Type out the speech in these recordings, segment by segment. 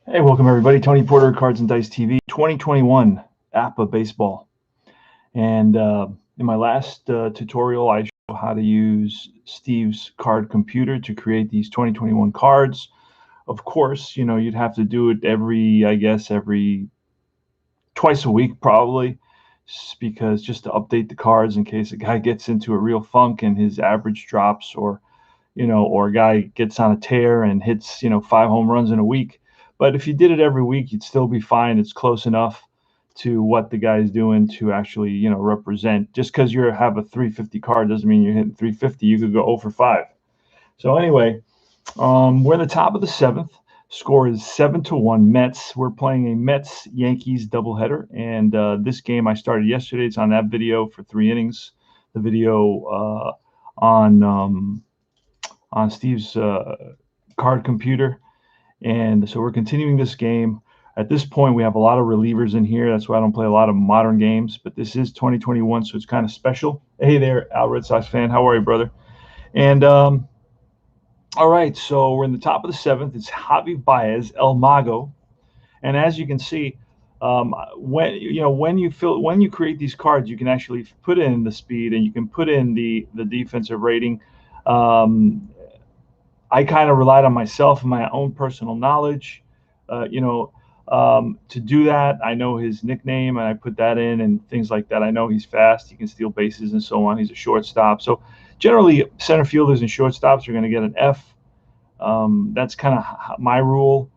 Hey, welcome everybody. Tony Porter, Cards and Dice TV, 2021 APA Baseball. And in my last tutorial, I showed how to use Steve's card computer to create these 2021 cards. Of course, you know, you'd have to do it every twice a week probably, because just to update the cards in case a guy gets into a real funk and his average drops, or a guy gets on a tear and hits 5 home runs in a week. But if you did it every week, you'd still be fine. It's close enough to what the guy's doing to actually, represent. Just because you have a 350 card doesn't mean you're hitting 350. You could go 0 for 5. So anyway, we're in the top of the 7th. Score is 7-1 Mets. We're playing a Mets-Yankees doubleheader. And this game I started yesterday. It's on that video for 3 innings. The video on Steve's card computer. And so we're continuing this game. At this point, we have a lot of relievers in here. That's why I don't play a lot of modern games. But this is 2021, so it's kind of special. Hey there, Al Red Sox fan. How are you, brother? And all right, so we're in the top of the 7th. It's Javi Baez, El Mago. And as you can see, when you create these cards, you can actually put in the speed and you can put in the defensive rating. I kind of relied on myself and my own personal knowledge, to do that. I know his nickname and I put that in and things like that. I know he's fast, he can steal bases and so on. He's a shortstop. So generally center fielders and shortstops are going to get an F. That's kind of my rule.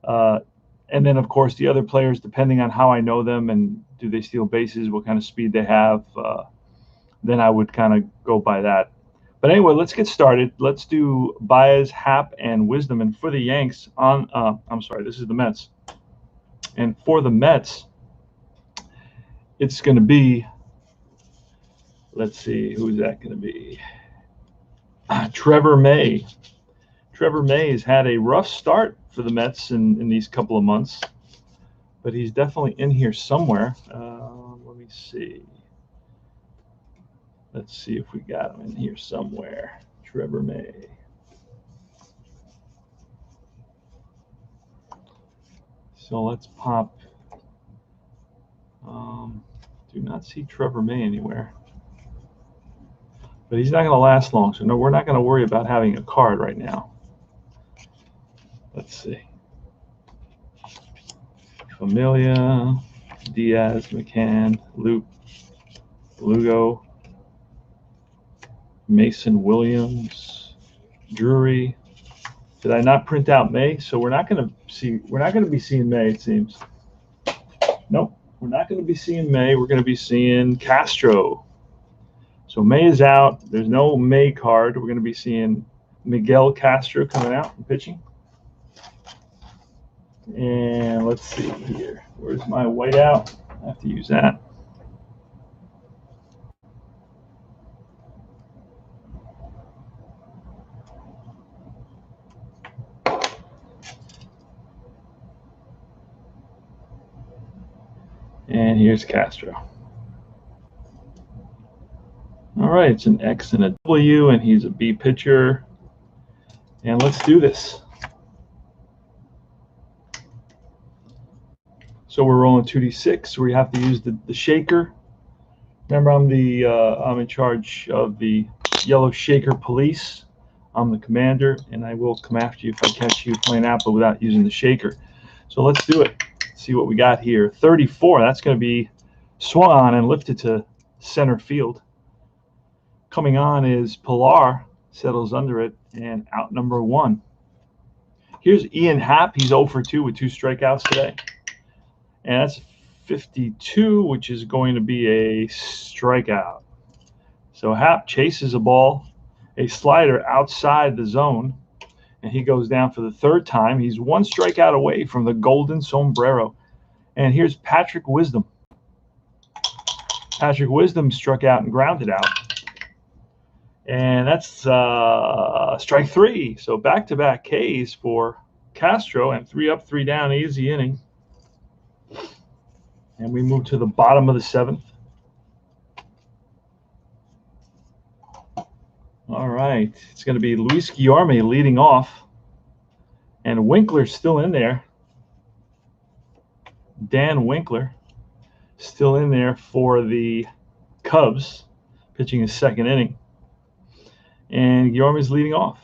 And then of course the other players, depending on how I know them and do they steal bases, what kind of speed they have, then I would kind of go by that. But anyway, let's get started. Let's do Baez, Happ, and Wisdom. And for the Yanks, this is the Mets. And for the Mets, it's going to be, let's see, who's that going to be? Trevor May. Trevor May has had a rough start for the Mets in these couple of months, but he's definitely in here somewhere. Let me see. Let's see if we got him in here somewhere. Trevor May. So let's pop. Do not see Trevor May anywhere. But he's not going to last long, so no, we're not going to worry about having a card right now. Let's see. Familia, Diaz, McCann, Luke, Lugo, Mason Williams, Drury. Did I not print out May? So we're not going to be seeing May, it seems. Nope, we're not going to be seeing May. We're going to be seeing Castro. So May is out. There's no May card. We're going to be seeing Miguel Castro coming out and pitching. And let's see here. Where's my whiteout? I have to use that. And here's Castro. All right, it's an X and a W, and he's a B pitcher. And let's do this. So we're rolling 2d6. We have to use the shaker. Remember, I'm in charge of the yellow shaker police. I'm the commander, and I will come after you if I catch you playing Apple without using the shaker. So let's do it. See what we got here. 34. That's going to be swung on and lifted to center field. Coming on is Pilar, settles under it, and out number 1. Here's Ian Happ. He's 0 for 2 with 2 strikeouts today. And that's 52, which is going to be a strikeout. So Happ chases a ball, a slider outside the zone, and he goes down for the third time. He's one strikeout away from the golden sombrero. And here's Patrick Wisdom. Patrick Wisdom struck out and grounded out. And that's strike three. So back-to-back Ks for Castro, and 3 up, 3 down, easy inning. And we move to the bottom of the 7th. All right. It's going to be Luis Guillorme leading off. And Winkler's still in there. Dan Winkler still in there for the Cubs, pitching his second inning. And Guillorme's leading off.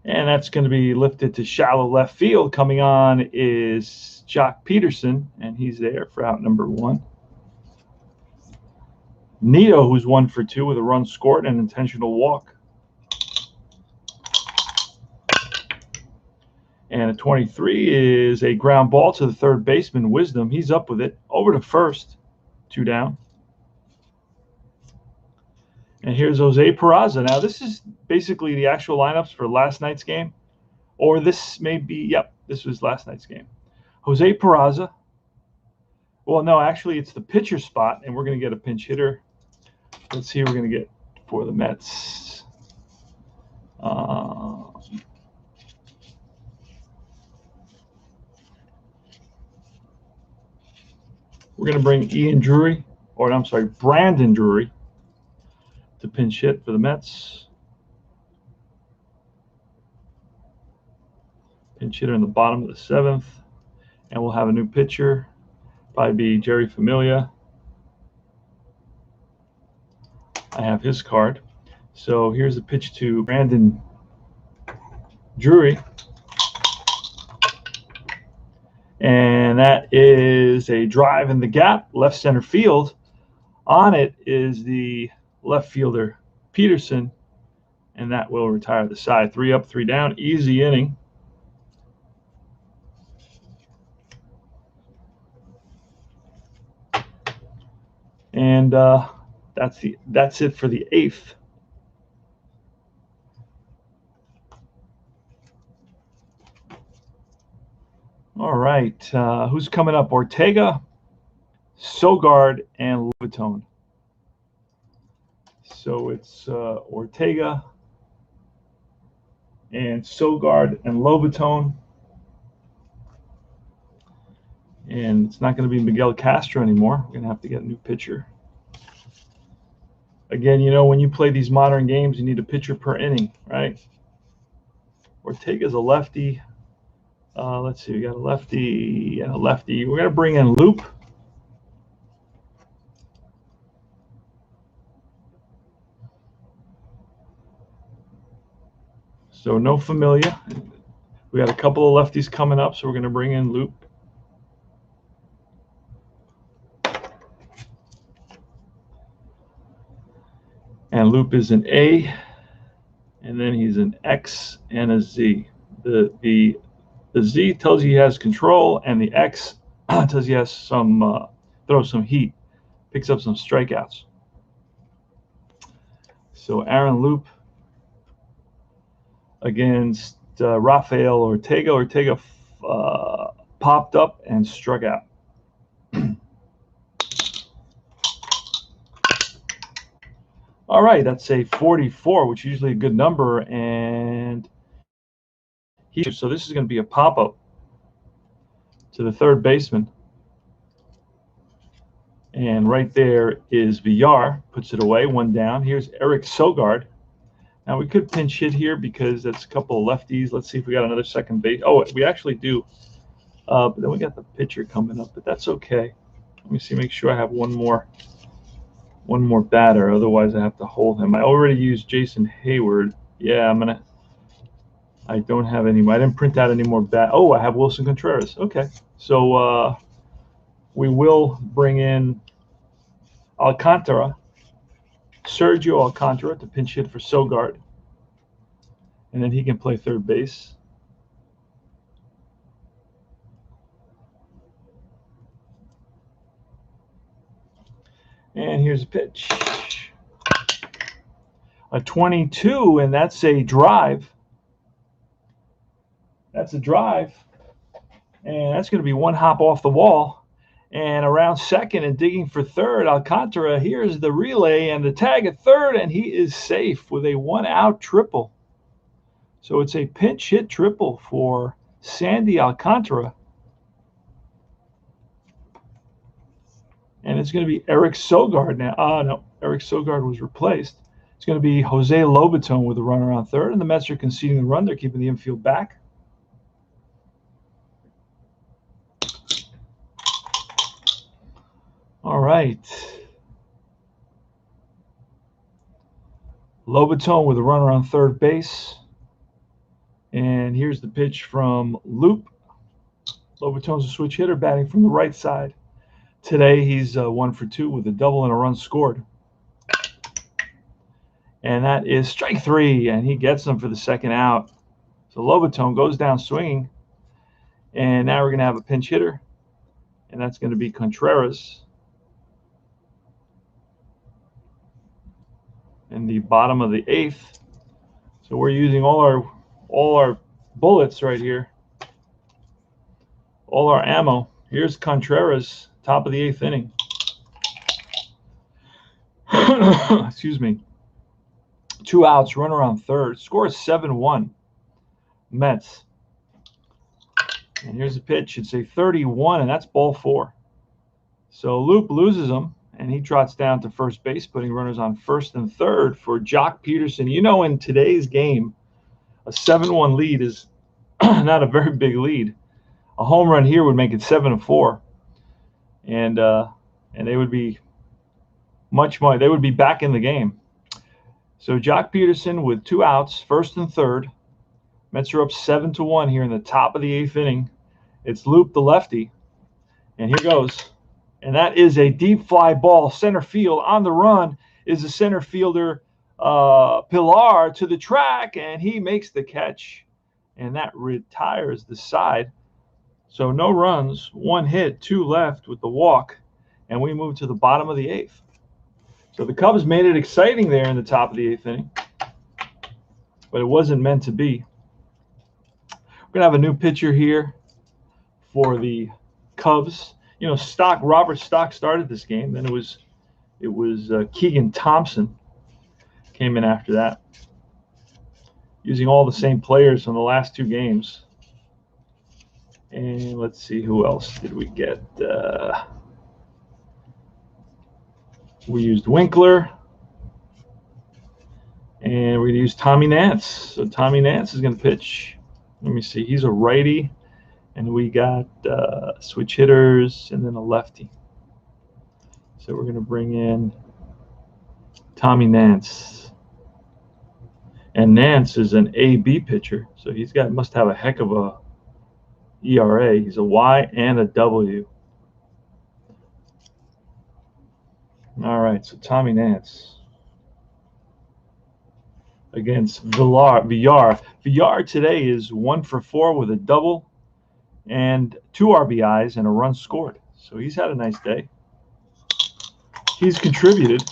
And that's going to be lifted to shallow left field. Coming on is Jock Peterson, and he's there for out number 1. Nito, who's 1 for 2 with a run scored and an intentional walk. And a 23 is a ground ball to the third baseman, Wisdom. He's up with it. Over to first, 2 down. And here's Jose Peraza. Now, this is basically the actual lineups for last night's game. Or this may be, yep, this was last night's game. Jose Peraza. Well, no, actually, it's the pitcher spot, and we're going to get a pinch hitter. Let's see who we're going to get for the Mets. We're going to bring Brandon Drury to pinch hit for the Mets. Pinch hitter in the bottom of the 7th. And we'll have a new pitcher. Probably be Jerry Familia. I have his card. So here's the pitch to Brandon Drury. And that is a drive in the gap, left center field. On it is the left fielder, Peterson, and that will retire the side. 3 up, 3 down, easy inning. And that's it for the 8th. All right, who's coming up? Ortega, Sogard, and Lobatone. So it's Ortega and Sogard and Lobatone. And it's not going to be Miguel Castro anymore. We're going to have to get a new pitcher. Again, you know, when you play these modern games, you need a pitcher per inning, right? Ortega's a lefty. Let's see, we got a lefty and a lefty. We're going to bring in Loop. So no Familia. We got a couple of lefties coming up, so we're going to bring in Loop. And Loop is an A, and then he's an X and a Z. The Z tells you he has control, and the X tells you he has some throws some heat, picks up some strikeouts. So Aaron Loop against Rafael Ortega. Ortega popped up and struck out. All right, that's a 44, which is usually a good number, and so this is going to be a pop-up to the third baseman. And right there is Villar, puts it away, 1 down. Here's Eric Sogard. Now we could pinch hit here because that's a couple of lefties. Let's see if we got another second base. Oh, we actually do. But then we got the pitcher coming up, but that's okay. Let me see, make sure I have one more batter. Otherwise, I have to hold him. I already used Jason Hayward. Yeah, I don't have any. I didn't print out any more bat. Oh, I have Wilson Contreras. Okay, so we will bring in Alcantara, Sergio Alcantara, to pinch hit for Sogard, and then he can play third base. And here's a pitch. A 22, and that's a drive. That's a drive. And that's going to be one hop off the wall. And around second and digging for third, Alcantara, here's the relay and the tag at third, and he is safe with a one-out triple. So it's a pinch hit triple for Sandy Alcantara. And it's going to be Eric Sogard now. No, Eric Sogard was replaced. It's going to be Jose Lobaton with a runner on third, and the Mets are conceding the run. They're keeping the infield back. All right. Lobaton with a runner on third base. And here's the pitch from Loop. Lobaton's a switch hitter batting from the right side. Today he's 1 for 2 with a double and a run scored. And that is strike 3, and he gets them for the second out. So Lobaton goes down swinging. And now we're going to have a pinch hitter, and that's going to be Contreras. In the bottom of the 8th. So we're using all our bullets right here. All our ammo. Here's Contreras, top of the 8th inning. Excuse me. 2 outs, runner on third. Score is 7-1. Mets. And here's the pitch. It's a 31, and that's ball 4. So Loop loses him, and he trots down to first base, putting runners on first and third for Jock Peterson. You know, in today's game, a 7-1 lead is not a very big lead. A home run here would make it 7-4, and they would be much more. They would be back in the game. So Jock Peterson with 2 outs, first and third. Mets are up 7-1 here in the top of the 8th inning. It's Loop, the lefty, and here goes. And that is a deep fly ball, center field. On the run is the center fielder, Pilar, to the track, and he makes the catch. And that retires the side. So no runs, 1 hit, 2 left with the walk. And we move to the bottom of the 8th. So the Cubs made it exciting there in the top of the 8th inning. But it wasn't meant to be. We're going to have a new pitcher here for the Cubs. You know, Robert Stock started this game. Then it was Keegan Thompson came in after that, using all the same players from the last 2 games. And let's see, who else did we get? We used Winkler, and we're going to use Tommy Nance. So Tommy Nance is going to pitch. Let me see. He's a righty. And we got switch hitters and then a lefty. So we're going to bring in Tommy Nance. And Nance is an AB pitcher. So must have a heck of a ERA. He's a Y and a W. All right, so Tommy Nance against Villar. Villar today is 1 for 4 with a double and 2 RBIs and a run scored. So he's had a nice day. He's contributed.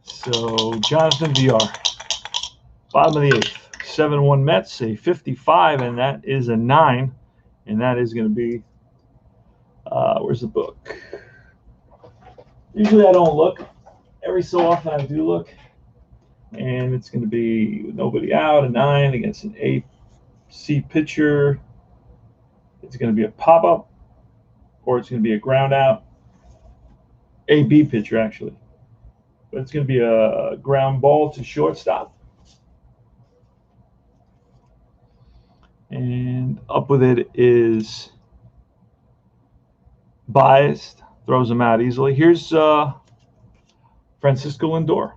So Jonathan Villar, bottom of the 8th. 7-1 Mets, a 55, and that is a 9. And that is going to be, where's the book? Usually I don't look. Every so often I do look. And it's going to be nobody out, a 9 against an AC pitcher. It's going to be a pop-up, or it's going to be a ground out. AB pitcher, actually. But it's going to be a ground ball to shortstop. And up with it is Biased. Throws him out easily. Here's Francisco Lindor.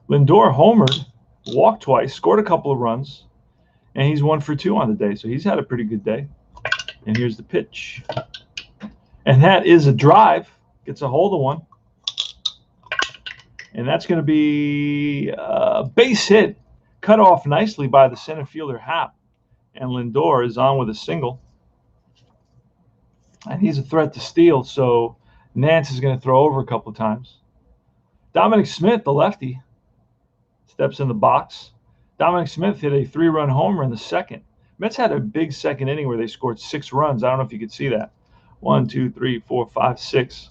Lindor homered, walked twice, scored a couple of runs, and he's 1 for 2 on the day. So he's had a pretty good day. And here's the pitch. And that is a drive. Gets a hold of one. And that's going to be a base hit, cut off nicely by the center fielder Happ. And Lindor is on with a single. and he's a threat to steal. So Nance is going to throw over a couple of times. Dominic Smith, the lefty, steps in the box. Dominic Smith hit a 3-run homer in the second. Mets had a big second inning where they scored 6 runs. I don't know if you could see that. 1, 2, 3, 4, 5, 6.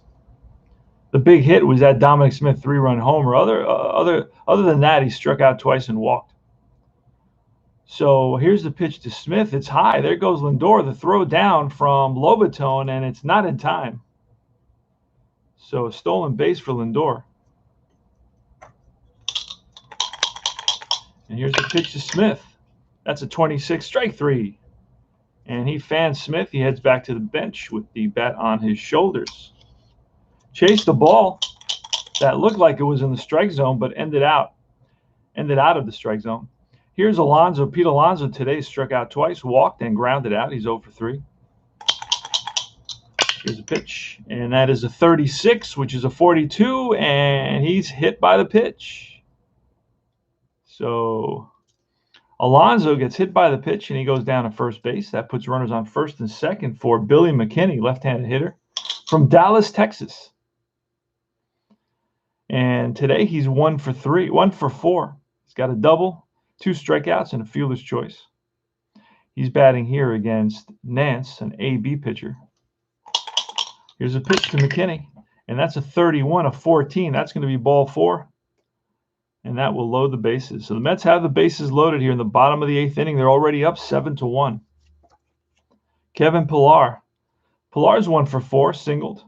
The big hit was that Dominic Smith 3-run homer. Other than that, he struck out twice and walked. So here's the pitch to Smith. It's high. There goes Lindor. The throw down from Lobaton, and it's not in time. So a stolen base for Lindor. And here's the pitch to Smith. That's a 26, strike 3. And he fans Smith. He heads back to the bench with the bat on his shoulders. Chased the ball that looked like it was in the strike zone, but ended out of the strike zone. Here's Alonso. Pete Alonso today struck out twice, walked, and grounded out. He's 0 for 3. Here's a pitch, and that is a 36, which is a 42, and he's hit by the pitch. So Alonso gets hit by the pitch, and he goes down to first base. That puts runners on first and second for Billy McKinney, left-handed hitter from Dallas, Texas. And today he's 1 for 4. He's got a double, 2 strikeouts, and a fielder's choice. He's batting here against Nance, an AB pitcher. Here's a pitch to McKinney, and that's a 31, a 14. That's going to be ball 4, and that will load the bases. So the Mets have the bases loaded here in the bottom of the 8th inning. They're already up 7-1. Kevin Pillar. Pillar's 1 for 4, singled.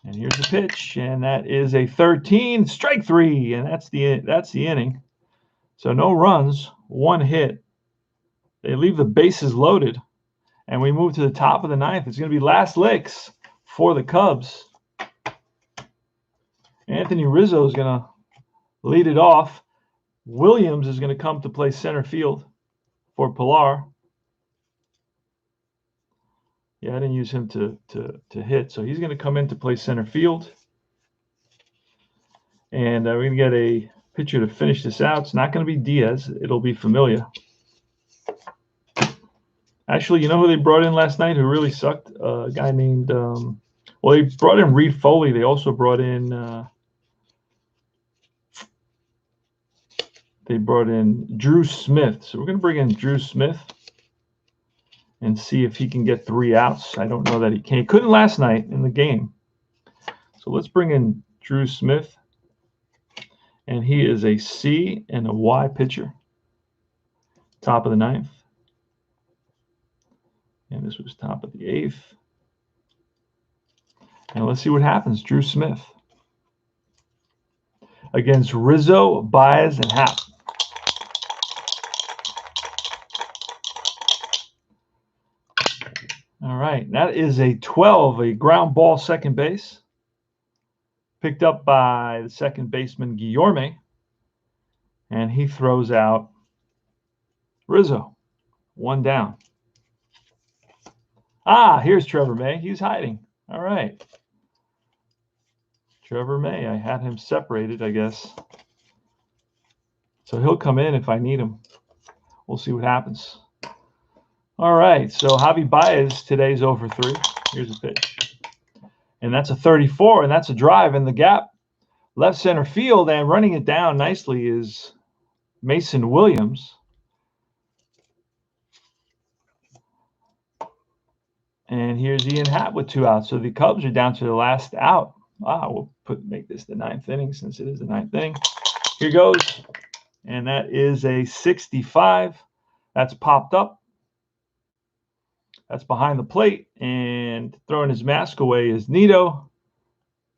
And here's the pitch, and that is a 13, strike 3, and that's the inning. So no runs, 1 hit. They leave the bases loaded, and we move to the top of the 9th. It's going to be last licks for the Cubs. Anthony Rizzo is going to lead it off. Williams is going to come to play center field for Pillar. Yeah, I didn't use him to hit, so he's going to come in to play center field. And we're going to get a pitcher to finish this out. It's not going to be Diaz. It'll be Familia. Actually, you know who they brought in last night who really sucked? A guy named they brought in Reed Foley. They also brought in Drew Smith. So we're going to bring in Drew Smith and see if he can get 3 outs. I don't know that he can. He couldn't last night in the game. So let's bring in Drew Smith. And he is a C and a Y pitcher. Top of the 9th. And this was top of the 8th. And let's see what happens. Drew Smith against Rizzo, Baez, and Happ. All right, that is a 12, a ground ball second base. Picked up by the second baseman, Guillorme. And he throws out Rizzo. 1 down. Here's Trevor May. He's hiding. All right. Trevor May. I had him separated, I guess. So he'll come in if I need him. We'll see what happens. All right. So Javi Baez today's 0 for 3. Here's a pitch. And that's a 34, and that's a drive in the gap. Left center field, and running it down nicely is Mason Williams. And here's Ian Happ with 2 outs. So the Cubs are down to the last out. We'll make this the 9th inning since it is the 9th inning. Here goes. And that is a 65. That's popped up. That's behind the plate. And throwing his mask away is Nito.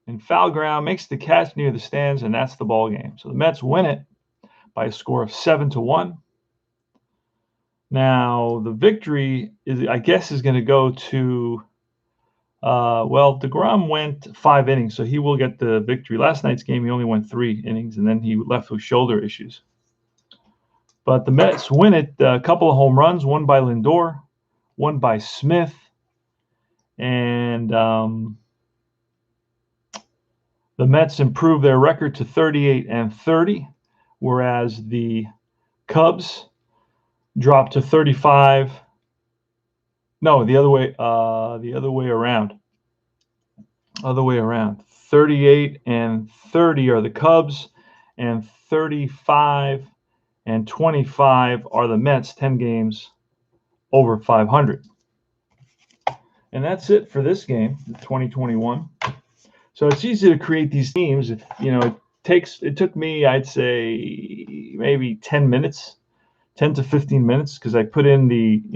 In foul ground, makes the catch near the stands, and that's the ball game. So the Mets win it by a score of 7-1. Now, the victory is going to go to, DeGrom went 5 innings, so he will get the victory. Last night's game, he only went 3 innings, and then he left with shoulder issues. But the Mets win it, a couple of home runs, one by Lindor, one by Smith, and the Mets improve their record to 38-30, whereas the Cubs dropped to 35. No, the other way around. Other way around. 38 and 30 are the Cubs, and 35 and 25 are the Mets. 10 games over 500. And that's it for this game, 2021. So it's easy to create these teams. You know, it took me, I'd say, maybe 10 minutes, 10 to 15 minutes, because I put in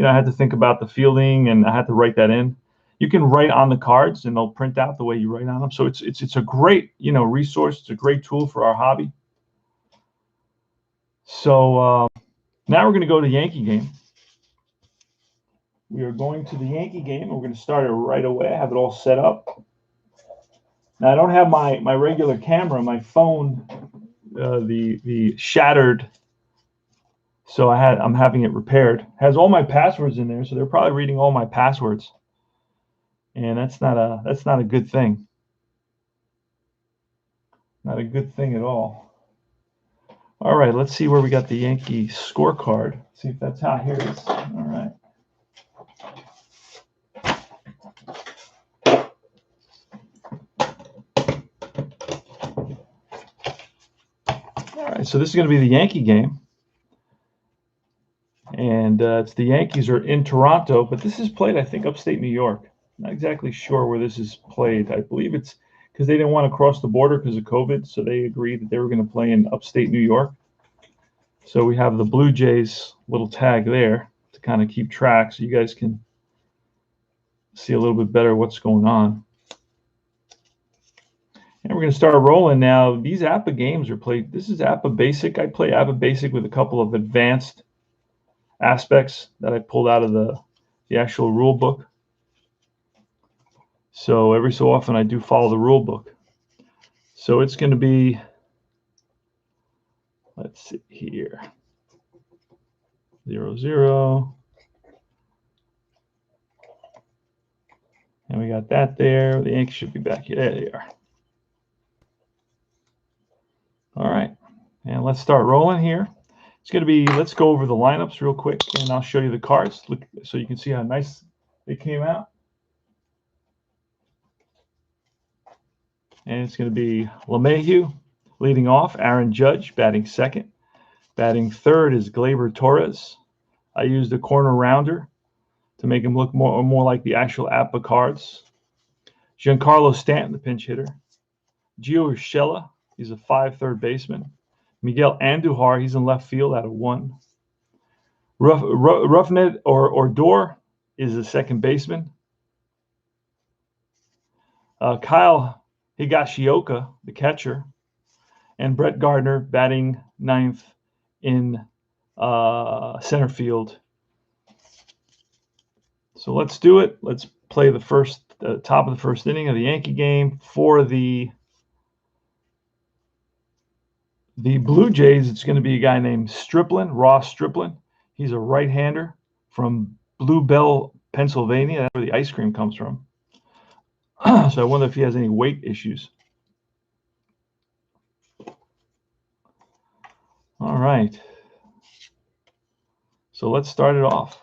I had to think about the fielding and I had to write that in. You can write on the cards and they'll print out the way you write on them. So it's a great, resource. It's a great tool for our hobby. So now we're going to go to the Yankee game. We are going to the Yankee game. We're going to start it right away. I have it all set up. Now I don't have my regular camera. My phone, the shattered. So I'm having it repaired. It has all my passwords in there, so they're probably reading all my passwords. And that's not a good thing. Not a good thing at all. All right, let's see where we got the Yankee scorecard. See if that's how. Here it is. All right. All right, so this is going to be the Yankee game. And it's the Yankees are in Toronto, but this is played, I think, upstate New York. Not exactly sure where this is played. I believe it's because they didn't want to cross the border because of COVID, so they agreed that they were going to play in upstate New York. So we have the Blue Jays little tag there to kind of keep track so you guys can see a little bit better what's going on. And we're going to start rolling now. These APA games are played. This is APA Basic. I play APA Basic with a couple of advanced aspects that I pulled out of the actual rule book. So every so often I do follow the rule book. So it's going to be, let's see here, 0-0. And we got that there. The Yankees should be back here. There they are. All right. And let's start rolling here. It's going to be, let's go over the lineups real quick, and I'll show you the cards so you can see how nice it came out. And it's going to be LeMahieu leading off, Aaron Judge batting second. Batting third is Gleyber Torres. I used a corner rounder to make him look more like the actual APA cards. Giancarlo Stanton, the pinch hitter. Gio Urshela, he's a 5 third baseman. Miguel Andujar, he's in left field at a 1. Rougned Odor is the second baseman. Kyle Higashioka, the catcher. And Brett Gardner batting 9th in center field. So let's do it. Let's play the top of the first inning of the Yankee game. For the Blue Jays, it's going to be a guy named Ross Stripling. He's a right-hander from Blue Bell, Pennsylvania. That's where the ice cream comes from. So I wonder if he has any weight issues. All right. So let's start it off.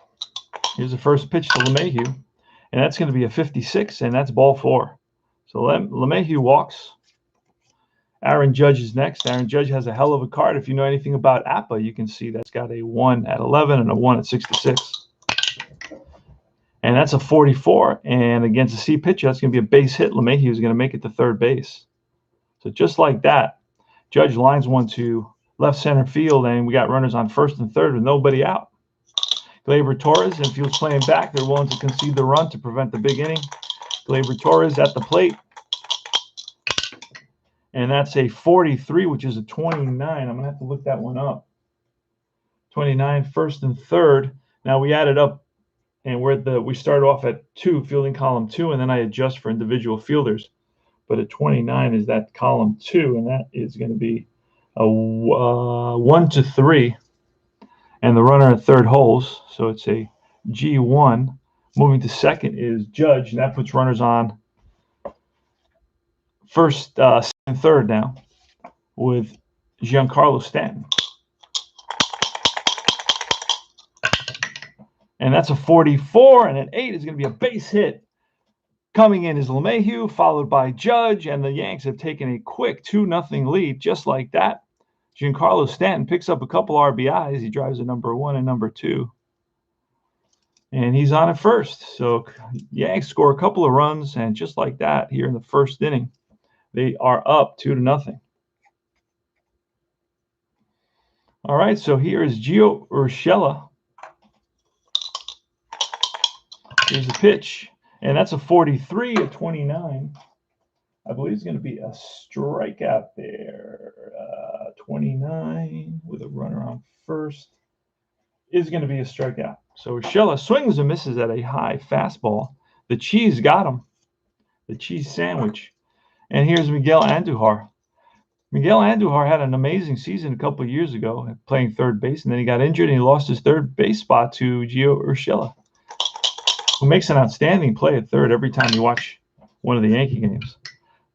Here's the first pitch to LeMahieu, and that's going to be a 56, and that's ball 4. So LeMahieu walks. Aaron Judge is next. Aaron Judge has a hell of a card. If you know anything about APA, you can see that's got a 1 at 11 and a 1 at 66. And that's a 44. And against a C pitcher, that's going to be a base hit. LeMahieu is going to make it to third base. So just like that, Judge lines one to left center field, and we got runners on first and third with nobody out. Gleyber Torres, and if he was playing back, they're willing to concede the run to prevent the big inning. Gleyber Torres at the plate. And that's a 43, which is a 29. I'm going to have to look that one up. 29, first and third. Now we added up, and we started off at 2, fielding column 2, and then I adjust for individual fielders. But at 29 is that column 2, and that is going to be a 1 to 3. And the runner at third holds, so it's a G1. Moving to second is Judge, and that puts runners on first, second, third now with Giancarlo Stanton. And that's a 44, and an 8 is going to be a base hit. Coming in is LeMahieu, followed by Judge, and the Yanks have taken a quick 2-0 lead, just like that. Giancarlo Stanton picks up a couple RBIs. He drives a number 1 and number 2. And he's on at first. So Yanks score a couple of runs, and just like that, here in the first inning, they are up 2-0. All right, so here is Gio Urshela. Here's the pitch, and that's a 43 at 29. I believe it's going to be a strikeout there. 29 with a runner on first is going to be a strikeout. So Urshela swings and misses at a high fastball. The cheese got him. The cheese sandwich. And here's Miguel Andujar. Miguel Andujar had an amazing season a couple of years ago playing third base, and then he got injured and he lost his third base spot to Gio Urshela, who makes an outstanding play at third every time you watch one of the Yankee games.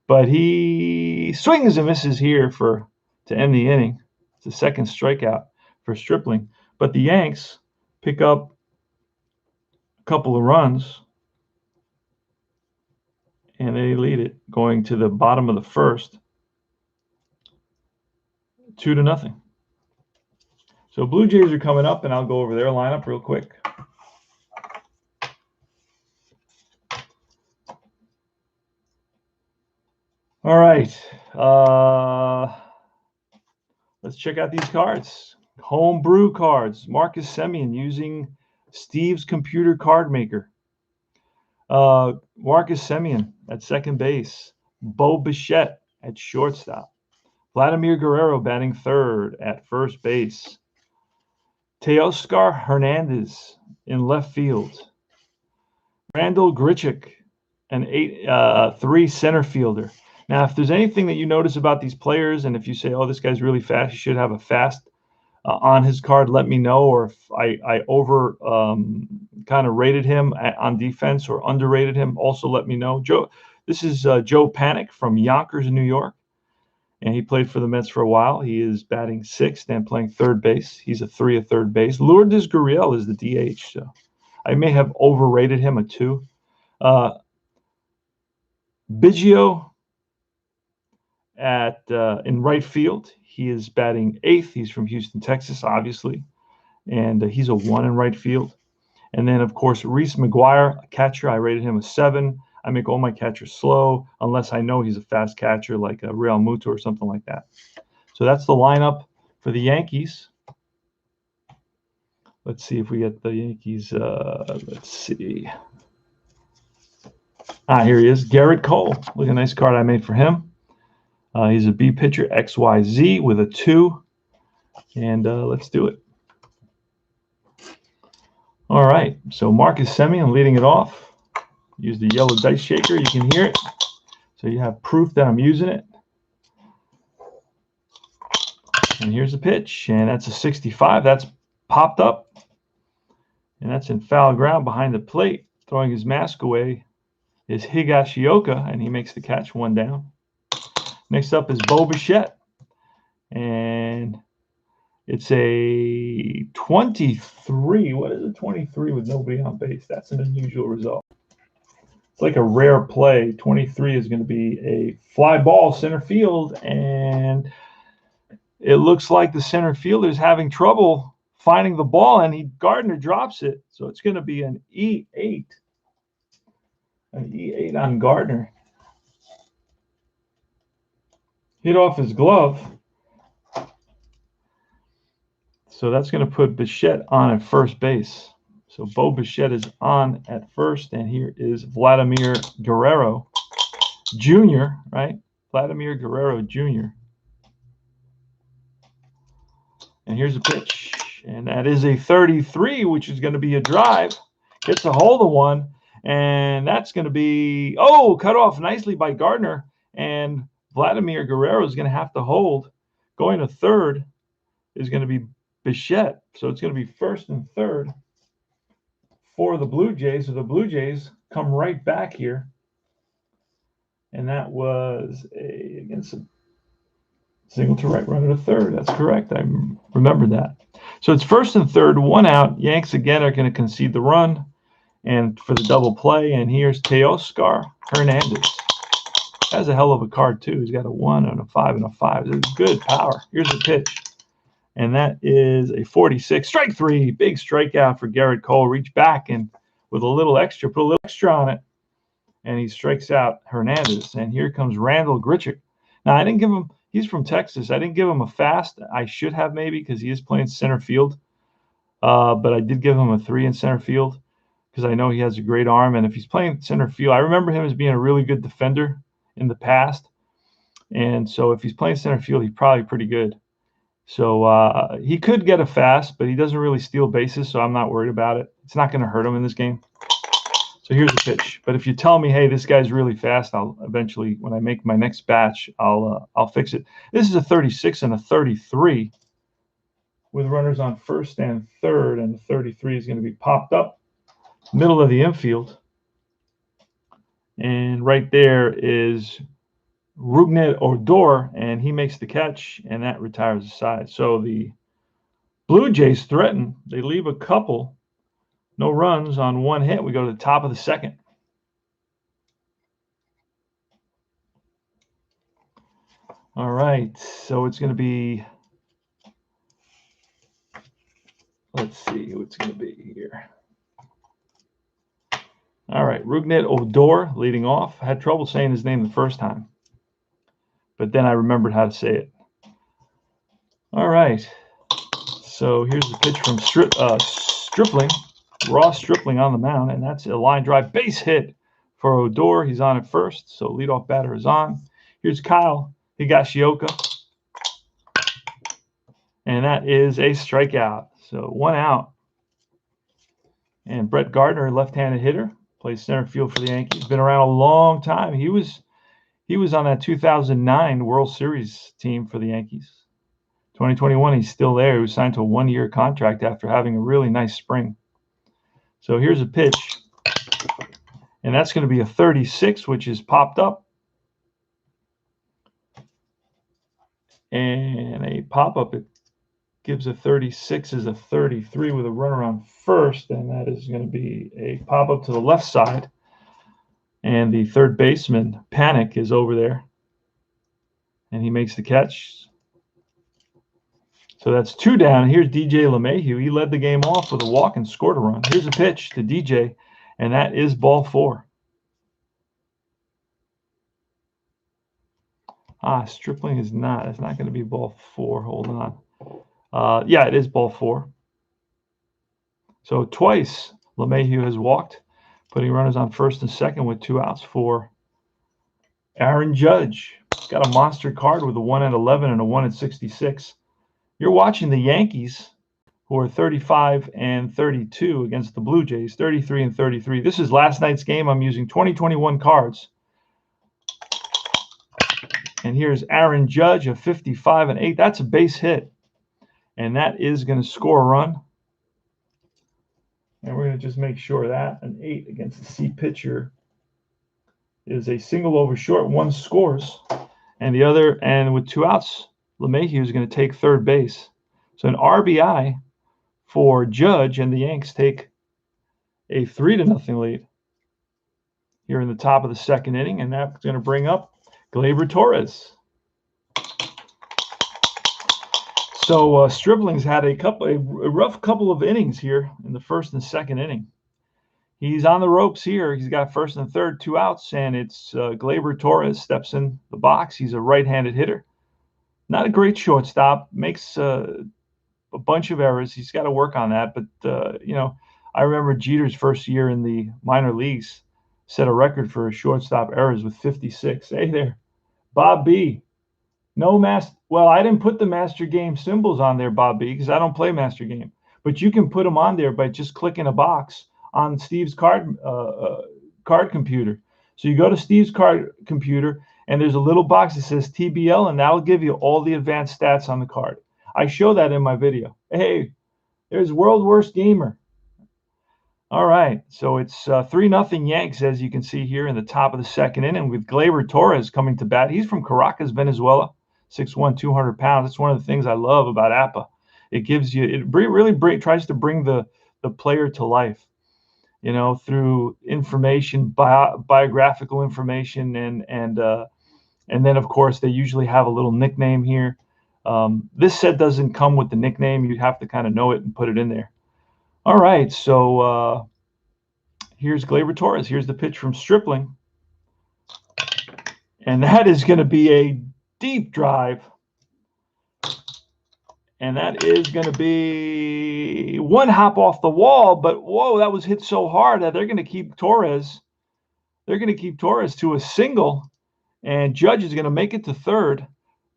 But he swings and misses here to end the inning. It's the second strikeout for Stripling. But the Yanks pick up a couple of runs, and they lead it going to the bottom of the first, 2-0. So Blue Jays are coming up, and I'll go over their lineup real quick. All right. Let's check out these cards. Homebrew cards. Marcus Semien using Steve's computer card maker. Marcus Semien at second base. Bo Bichette at shortstop. Vladimir Guerrero batting third at first base. Teoscar Hernandez in left field. Randall Grichuk, an 8-3 center fielder. Now, if there's anything that you notice about these players, and if you say, oh, this guy's really fast, he should have a fast on his card, let me know. Or if I over kind of rated him on defense or underrated him, also let me know. This is Joe Panic from Yonkers, New York. And he played for the Mets for a while. He is batting sixth and playing third base. He's a 3 at third base. Lourdes Gurriel is the DH. So I may have overrated him a 2. Biggio in right field. He is batting 8th. He's from Houston, Texas, obviously. And he's a 1 in right field. And then, of course, Reese McGuire, a catcher. I rated him a 7. I make all my catchers slow unless I know he's a fast catcher like a Real Muto or something like that. So that's the lineup for the Yankees. Let's see if we get the Yankees. Let's see. Here he is, Garrett Cole. Look at a nice card I made for him. He's a B pitcher, XYZ with a 2. And let's do it. All right, so Marcus Semien leading it off. Use the yellow dice shaker. You can hear it. So you have proof that I'm using it. And here's the pitch. And that's a 65. That's popped up. And that's in foul ground behind the plate. Throwing his mask away is Higashioka, and he makes the catch, 1 down. Next up is Bo Bichette. And it's a 23. What is a 23 with nobody on base? That's an unusual result. It's like a rare play. 23 is going to be a fly ball center field, and it looks like the center fielder is having trouble finding the ball, and Gardner drops it. So it's going to be an E8. An E8 on Gardner. Hit off his glove. So that's going to put Bichette on at first base. So Bo Bichette is on at first, and here is Vladimir Guerrero Jr., right? Vladimir Guerrero Jr. And here's a pitch. And that is a 33, which is going to be a drive. Gets a hold of one, and that's going to be, cut off nicely by Gardner. And Vladimir Guerrero is going to have to hold. Going to third is going to be Bichette. So it's going to be first and third for the Blue Jays. So the Blue Jays come right back here. And that was against Single to right, runner to third. That's correct. I remember that. So it's first and third, one out. Yanks again are going to concede the run and for the double play. And here's Teoscar Hernandez. Has a hell of a card too. He's got a 1 and a 5 and a 5. It's good power. Here's the pitch. And that is a 46. Strike three. Big strikeout for Garrett Cole. Reach back and with a little extra, put a little extra on it. And he strikes out Hernandez. And here comes Randall Grichuk. Now, I didn't give him, he's from Texas. I didn't give him a fast. I should have maybe because he is playing center field. But I did give him a 3 in center field because I know he has a great arm. And if he's playing center field, I remember him as being a really good defender in the past. And so if he's playing center field, he's probably pretty good. So he could get a fast, but he doesn't really steal bases, so I'm not worried about it. It's not going to hurt him in this game. So here's the pitch. But if you tell me, hey, this guy's really fast, I'll eventually, when I make my next batch, I'll fix it. This is a 36 and a 33 with runners on first and third, and the 33 is going to be popped up middle of the infield. And right there is Rougned Odor, and he makes the catch, and that retires the side. So the Blue Jays threaten. They leave a couple. No runs on one hit. We go to the top of the second. All right. So it's going to be, let's see who it's going to be here. All right. Rougned Odor leading off. I had trouble saying his name the first time, but then I remembered how to say it. All right. So here's the pitch from Stripling. Ross Stripling on the mound, and that's a line drive base hit for Odor. He's on at first, so leadoff batter is on. Here's Kyle Higashioka, and that is a strikeout. So one out. And Brett Gardner, left-handed hitter, plays center field for the Yankees. Been around a long time. He was on that 2009 World Series team for the Yankees. 2021, he's still there. He was signed to a one-year contract after having a really nice spring. So here's a pitch, and that's going to be a 36, which is popped up. And a pop-up, it gives a 36 as a 33 with a runner on first, and that is going to be a pop-up to the left side. And the third baseman, Panic, is over there, and he makes the catch. So that's 2 down. Here's DJ LeMahieu. He led the game off with a walk and scored a run. Here's a pitch to DJ, and that is ball 4. Stripling is not. It's not going to be ball 4. Hold on. Yeah, it is ball 4. So twice LeMahieu has walked, putting runners on first and second with 2 outs for Aaron Judge. He's got a monster card with a 1 at 11 and a 1 at 66. You're watching the Yankees, who are 35 and 32 against the Blue Jays, 33 and 33. This is last night's game. I'm using 2021 cards. And here's Aaron Judge, a 55 and 8. That's a base hit. And that is going to score a run. And we're going to just make sure that an 8 against the C pitcher is a single over short. One scores. And the other, and with 2 outs, LeMahieu is going to take third base. So an RBI for Judge, and the Yanks take a 3-0 lead here in the top of the second inning, and that's going to bring up Gleyber Torres. So Stripling's had a rough couple of innings here in the first and second inning. He's on the ropes here. He's got first and third, 2 outs, and it's Gleyber Torres steps in the box. He's a right-handed hitter. Not a great shortstop, makes a bunch of errors. He's got to work on that. But, I remember Jeter's first year in the minor leagues set a record for shortstop errors with 56. Hey there, Bob B. No well, I didn't put the Master Game symbols on there, Bob B, because I don't play Master Game. But you can put them on there by just clicking a box on Steve's card computer. So you go to Steve's card computer, and there's a little box that says TBL, and that'll give you all the advanced stats on the card. I show that in my video. Hey, there's World Worst Gamer. All right, so it's 3-0 Yanks, as you can see here in the top of the second inning with Gleyber Torres coming to bat. He's from Caracas, Venezuela, 6'1", 200 pounds. That's one of the things I love about APA. It gives you, it really tries to bring the player to life, you know, through information, biographical information, and then of course they usually have a little nickname here. This set doesn't come with the nickname. You have to kind of know it and put it in there. All right, so here's Gleyber Torres. Here's the pitch from Stripling. And that is going to be a deep drive. And that is going to be one hop off the wall. But, whoa, that was hit so hard that they're going to keep Torres. They're going to keep Torres to a single. And Judge is going to make it to third.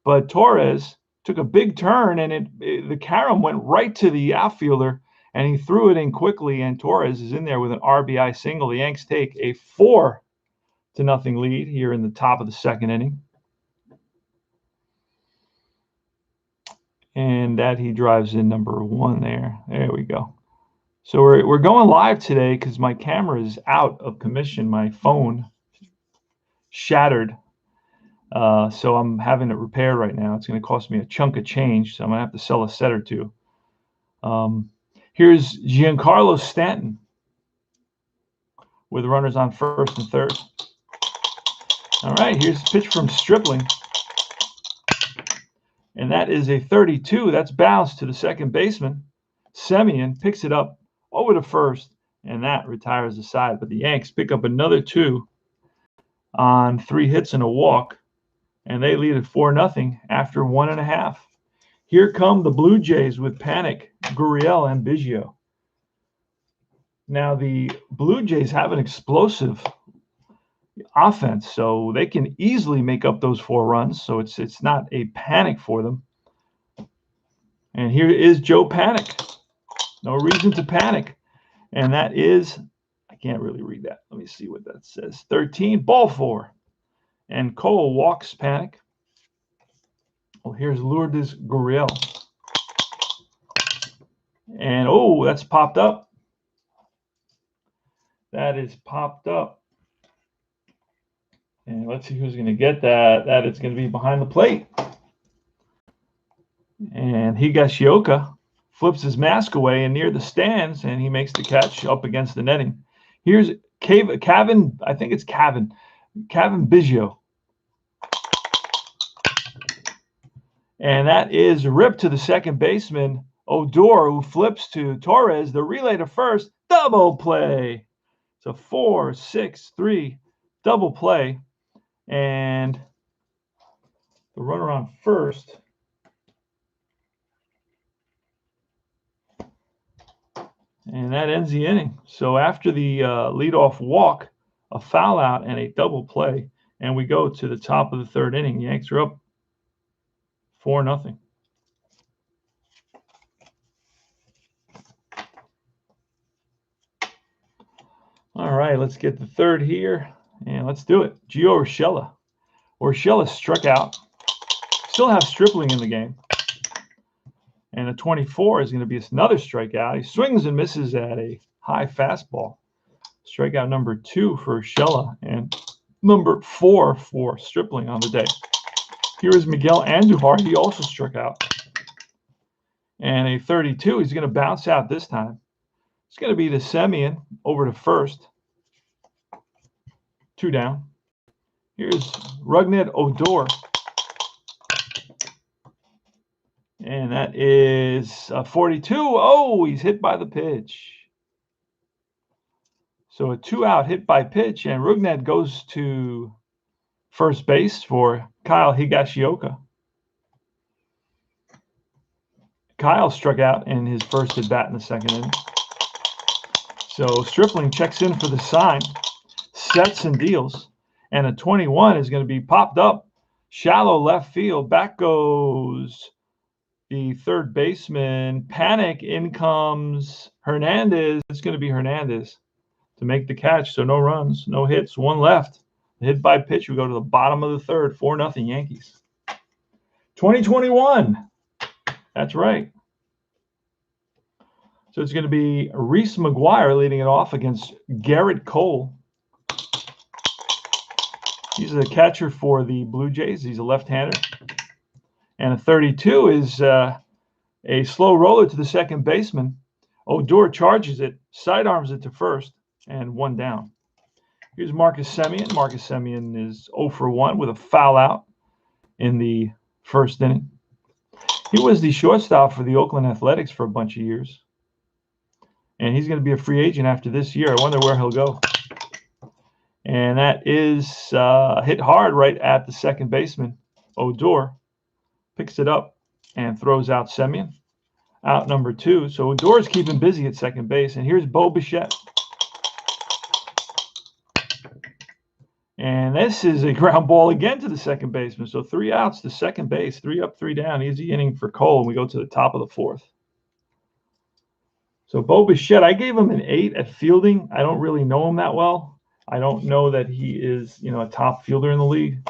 But Torres took a big turn, and the carom went right to the outfielder. And he threw it in quickly, and Torres is in there with an RBI single. The Yanks take a 4-0 lead here in the top of the second inning. And that he drives in number 1 there. There we go. So we're going live today because my camera is out of commission. My phone shattered. So I'm having it repaired right now. It's going to cost me a chunk of change, so I'm going to have to sell a set or two. Here's Giancarlo Stanton with runners on first and third. All right, here's the pitch from Stripling. And that is a 32. That's bounced to the second baseman. Semien picks it up over to first, and that retires the side. But the Yanks pick up another 2 on 3 hits and a walk, and they lead at 4-0 after 1.5. Here come the Blue Jays with Panic, Gurriel, and Biggio. Now, the Blue Jays have an explosive offense, so they can easily make up those 4 runs. So it's not a panic for them. And here is Joe Panic. No reason to panic. And that is, I can't really read that. Let me see what that says. 13, ball 4. And Cole walks Panic. Well, here's Lourdes Gurriel. And, oh, that's popped up. That is popped up. And let's see who's going to get that. That is going to be behind the plate. And Higashioka flips his mask away and near the stands, and he makes the catch up against the netting. Here's Cavan, I think it's Cavan Biggio. And that is ripped to the second baseman, Odor, who flips to Torres. The relay to first, double play. So 4-6-3, double play. And the runner on first. And that ends the inning. So after the leadoff walk, a foul out, and a double play, and we go to the top of the third inning. Yanks are up 4-0. All right, let's get the third here, and let's do it. Gio Urshela. Urshela struck out. Still have Stripling in the game. And a 24 is going to be another strikeout. He swings and misses at a high fastball. Strikeout number 2 for Urshela and number 4 for Stripling on the day. Here is Miguel Andujar. He also struck out. And a 32. He's going to bounce out this time. It's going to be to Semien over to first. 2 down. Here's Rougned Odor. And that is 42. Oh, he's hit by the pitch. So a 2-out hit by pitch, and Rougned goes to first base for Kyle Higashioka. Kyle struck out in his first at bat in the second inning. So Stripling checks in for the sign, sets and deals, and a 21 is going to be popped up. Shallow left field. Back goes the third baseman. Panic. In comes Hernandez. It's going to be Hernandez to make the catch. So no runs, no hits, 1 left. The hit by pitch. We go to the bottom of the third. 4-0 Yankees. 2021. That's right. So it's going to be Reese McGuire leading it off against Garrett Cole. He's a catcher for the Blue Jays. He's a left-hander. And a 32 is a slow roller to the second baseman. Odor charges it, sidearms it to first, and one down. Here's Marcus Semien. Marcus Semien is 0 for 1 with a foul out in the first inning. He was the shortstop for the Oakland Athletics for a bunch of years. And he's going to be a free agent after this year. I wonder where he'll go. And that is hit hard right at the second baseman. Odor picks it up and throws out Semien. Out number 2. So Odor's keeping busy at second base. And here's Bo Bichette. And this is a ground ball again to the second baseman. So 3 outs to second base. 3 up, 3 down. Easy inning for Cole. And we go to the top of the 4th. So Bo Bichette, I gave him an 8 at fielding. I don't really know him that well. I don't know that he is, a top fielder in the league.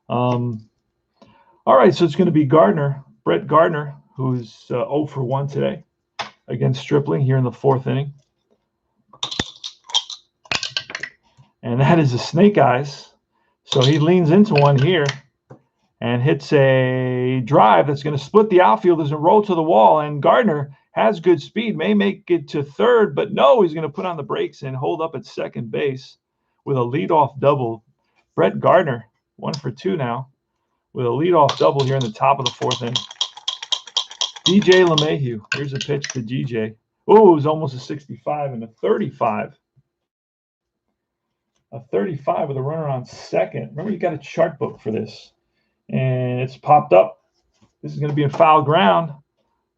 All right, so it's going to be Brett Gardner, who's 0 for 1 today against Stripling here in the 4th inning. And that is a snake eyes. So he leans into one here and hits a drive that's going to split the outfielders and roll to the wall. And Gardner has good speed, may make it to third, but no, he's going to put on the brakes and hold up at second base with a leadoff double. Brett Gardner, 1 for 2 now, with a leadoff double here in the top of the 4th inning. DJ LeMahieu, here's a pitch to DJ. Oh, it was almost a 65 and a 35. A 35 with a runner on second. Remember, you got a chart book for this. And it's popped up. This is going to be in foul ground.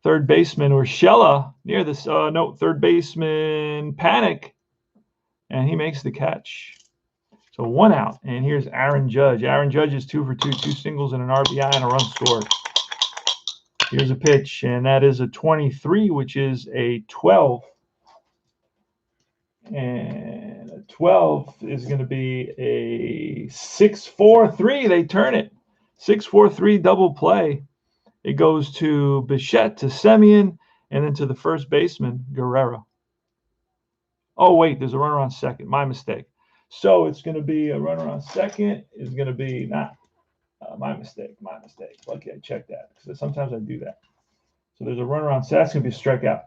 Third baseman Urshela near this. Third baseman Panic. And he makes the catch. So 1 out. And here's Aaron Judge. Aaron Judge is 2 for 2. 2 singles and an RBI and a run scored. Here's a pitch. And that is a 23, which is a 12. And a 12 is going to be a 6-4-3. They turn it. 6-4-3 double play. It goes to Bichette, to Semien, and then to the first baseman, Guerrero. Oh, wait, there's a runner on second. My mistake. So it's going to be a runner on second. Is going to be my mistake. Lucky I checked that because sometimes I do that. So there's a runner on second. That's going to be a strikeout.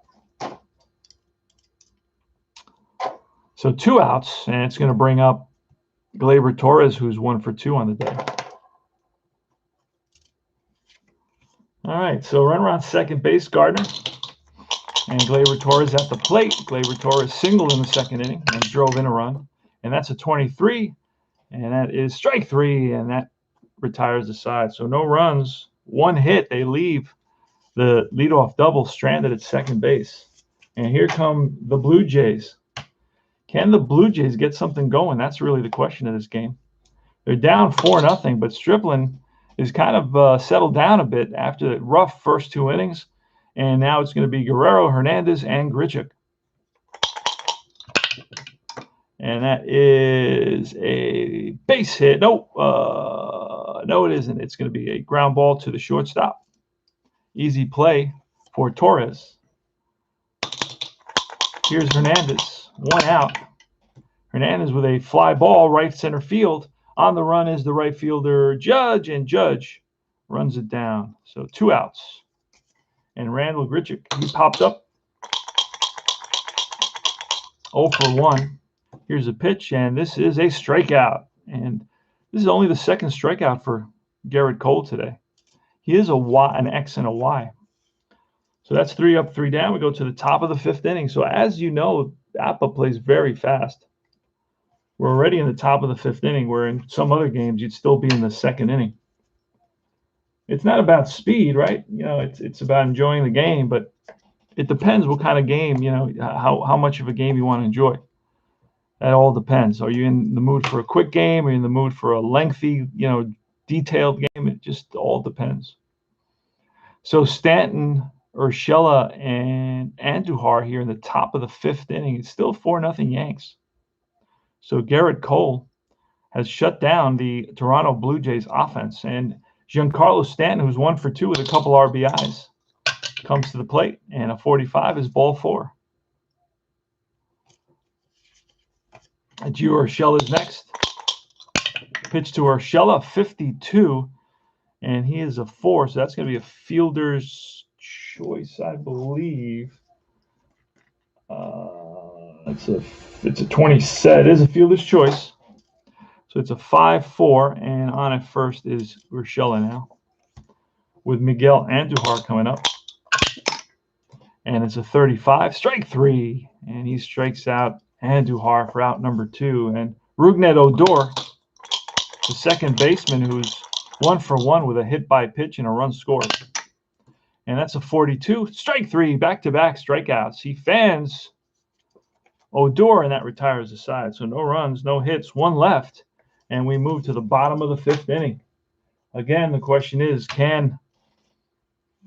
So 2 outs, and it's going to bring up Gleyber Torres, who's 1 for 2 on the day. All right, so runner on second base, Gardner. And Gleyber Torres at the plate. Gleyber Torres singled in the second inning and drove in a run. And that's a 23, and that is strike 3, and that retires the side. So no runs, 1 hit. They leave the leadoff double stranded at second base. And here come the Blue Jays. Can the Blue Jays get something going? That's really the question of this game. They're down 4-0, but Stripling is kind of settled down a bit after the rough first 2 innings. And now it's going to be Guerrero, Hernandez, and Grichuk. And that is a base hit. No, it isn't. It's going to be a ground ball to the shortstop. Easy play for Torres. Here's Hernandez. 1 out. Hernandez with a fly ball right center field. On the run is the right fielder Judge, and Judge runs it down. So 2 outs. And Randall Grichuk, he popped up. 0 for 1. Here's a pitch, and this is a strikeout. And this is only the second strikeout for Garrett Cole today. He is an X and a Y. So that's 3 up, 3 down. We go to the top of the 5th inning. So as you know, APA plays very fast. We're already in the top of the 5th inning, where in some other games you'd still be in the 2nd inning. It's not about speed, right? It's about enjoying the game, but it depends what kind of game, how much of a game you want to enjoy. That all depends. Are you in the mood for a quick game? Are you in the mood for a lengthy, detailed game? It just all depends. So Stanton, Urshela, and Andujar here in the top of the 5th inning. It's still 4-0 Yanks. So Garrett Cole has shut down the Toronto Blue Jays offense. And Giancarlo Stanton, who's 1 for 2 with a couple RBIs, comes to the plate. And a 45 is ball 4. Gio Urshela's next. Pitch to Urshela, 52. And he is a 4, so that's going to be a fielder's choice, I believe. It's a 20 set. It is a fielder's choice. So it's a 5-4, and on at first is Urshela now, with Miguel Andujar coming up. And it's a 35, strike 3, and he strikes out Andujar for out number 2. And Rougned Odor, the second baseman, who's 1 for 1 with a hit by pitch and a run scored. And that's a 42, strike 3, back-to-back strikeouts. He fans Odor, and that retires the side. So no runs, no hits, 1 left, and we move to the bottom of the 5th inning. Again, the question is, can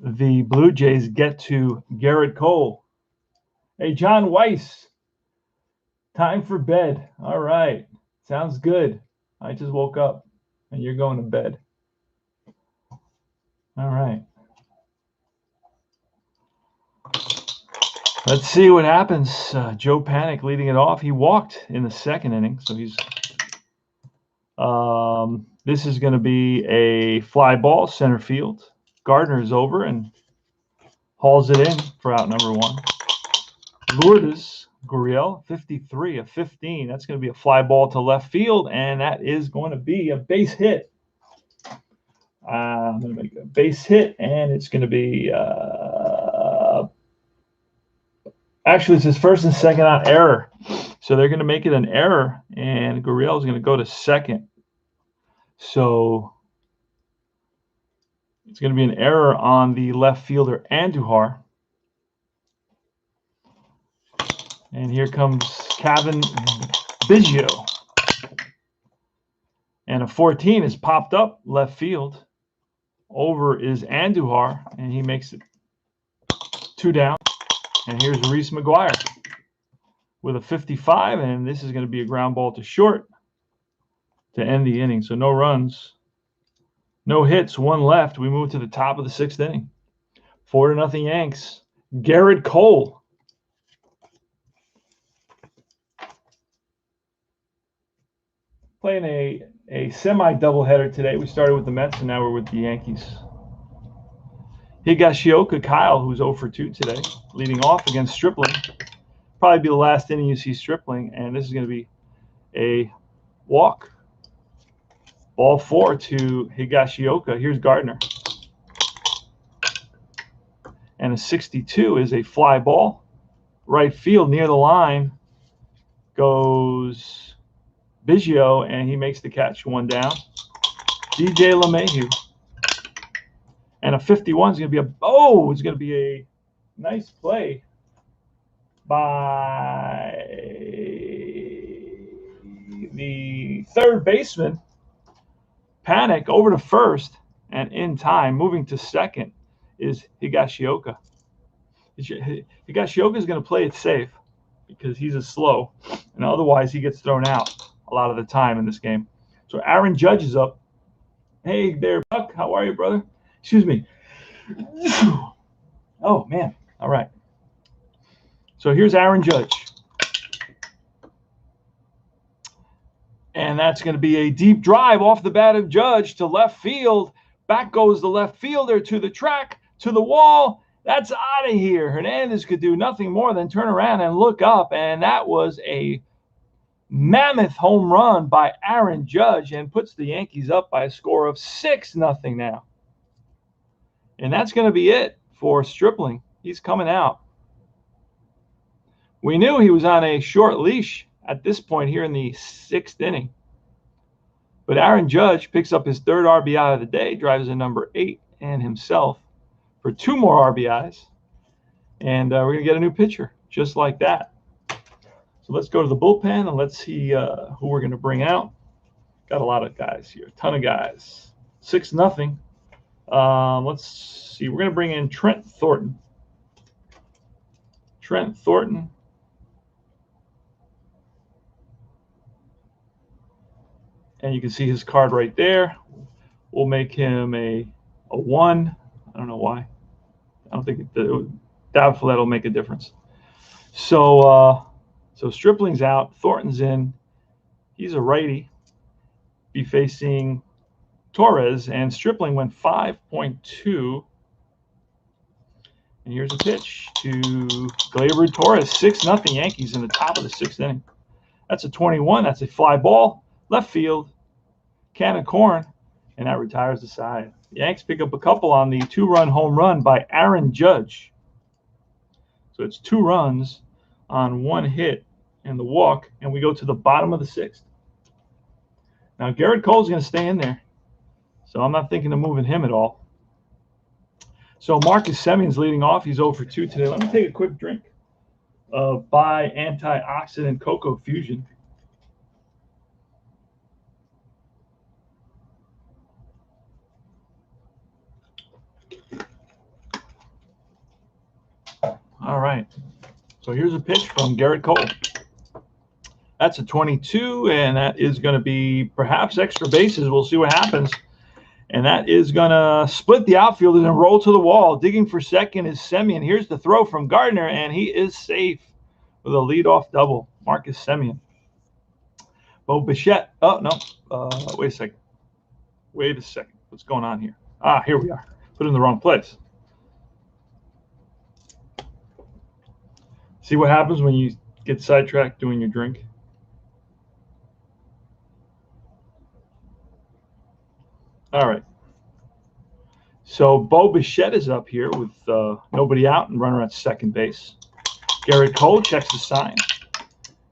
the Blue Jays get to Garrett Cole? Hey, John Weiss, time for bed. All right, sounds good. I just woke up, and you're going to bed. All right. Let's see what happens. Joe Panic leading it off. He walked in the 2nd inning, so he's. This is going to be a fly ball, center field. Gardner's over and hauls it in for out number 1. Lourdes Gurriel, 53 of 15. That's going to be a fly ball to left field, and that is going to be a base hit. I'm going to make a base hit, and it's going to be actually it's his first and second out error. So they're going to make it an error, and Gurriel is going to go to second. So it's going to be an error on the left fielder, Andujar. And here comes Kevin Biggio. And a 14 is popped up left field. Over is Andujar, and he makes it 2 down. And here's Reese McGuire with a 55, and this is going to be a ground ball to short to end the inning. So no runs, no hits, 1 left. We move to the top of the 6th inning. 4-0 Yanks. Garrett Cole. Playing a semi-doubleheader today. We started with the Mets, and now we're with the Yankees. Higashioka Kyle, who's 0 for 2 today, leading off against Stripling. Probably be the last inning you see Stripling, and this is going to be a walk. Ball 4 to Higashioka. Here's Gardner. And a 62 is a fly ball. Right field near the line goes Biggio, and he makes the catch, 1 down. DJ LeMahieu. And a 51 is going to be it's going to be a nice play by the 3rd baseman, Panic, over to first, and in time, moving to second, is Higashioka. Higashioka is going to play it safe because he's a slow, and otherwise he gets thrown out a lot of the time in this game. So Aaron Judge is up. Hey there, Buck. How are you, brother? Excuse me. Oh, man. All right. So here's Aaron Judge. And that's going to be a deep drive off the bat of Judge to left field. Back goes the left fielder to the track, to the wall. That's out of here. Hernandez could do nothing more than turn around and look up. And that was a mammoth home run by Aaron Judge and puts the Yankees up by a score of 6-0 now. And that's going to be it for Stripling. He's coming out. We knew he was on a short leash at this point here in the 6th inning. But Aaron Judge picks up his 3rd RBI of the day, drives in number 8 and himself for 2 more RBIs. And we're going to get a new pitcher just like that. So let's go to the bullpen and let's see who we're going to bring out. Got a lot of guys here, a ton of guys. 6-0. Let's see. We're going to bring in Trent Thornton. Trent Thornton. And you can see his card right there. We'll make him a 1. I don't know why. I don't think doubtful that'll make a difference. So Stripling's out. Thornton's in. He's a righty. Be facing Torres, and Stripling went 5.2. And here's a pitch to Gleyber Torres, 6-0 Yankees in the top of the 6th inning. That's a 21. That's a fly ball, left field, can of corn, and that retires the side. The Yanks pick up a couple on the 2-run home run by Aaron Judge. So it's 2 runs on 1 hit and the walk, and we go to the bottom of the 6th. Now Garrett Cole's going to stay in there, so I'm not thinking of moving him at all. So Marcus Semion's leading off. He's 0 for 2 today. Let me take a quick drink of Bai Antioxidant Cocoa Fusion. All right. So here's a pitch from Garrett Cole. That's a 22, and that is going to be perhaps extra bases. We'll see what happens. And that is going to split the outfield and roll to the wall. Digging for second is Semien. Here's the throw from Gardner, and he is safe with a leadoff double. Marcus Semien. Bo Bichette. Oh, no. Wait a second. Wait a second. What's going on here? Ah, here we are. Put it in the wrong place. See what happens when you get sidetracked doing your drink? All right. So Bo Bichette is up here with nobody out and runner at second base. Garrett Cole checks the sign.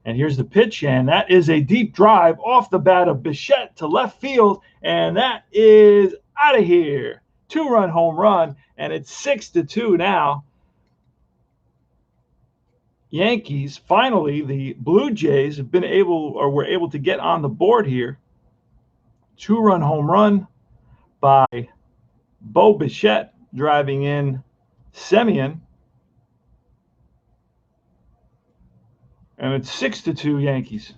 And here's the pitch, and that is a deep drive off the bat of Bichette to left field, and that is out of here. 2-run home run, and it's 6-2 now. Yankees, finally, the Blue Jays have been able, or were able to get on the board here. 2-run home run by Bo Bichette, driving in Semien. And it's 6-2 Yankees.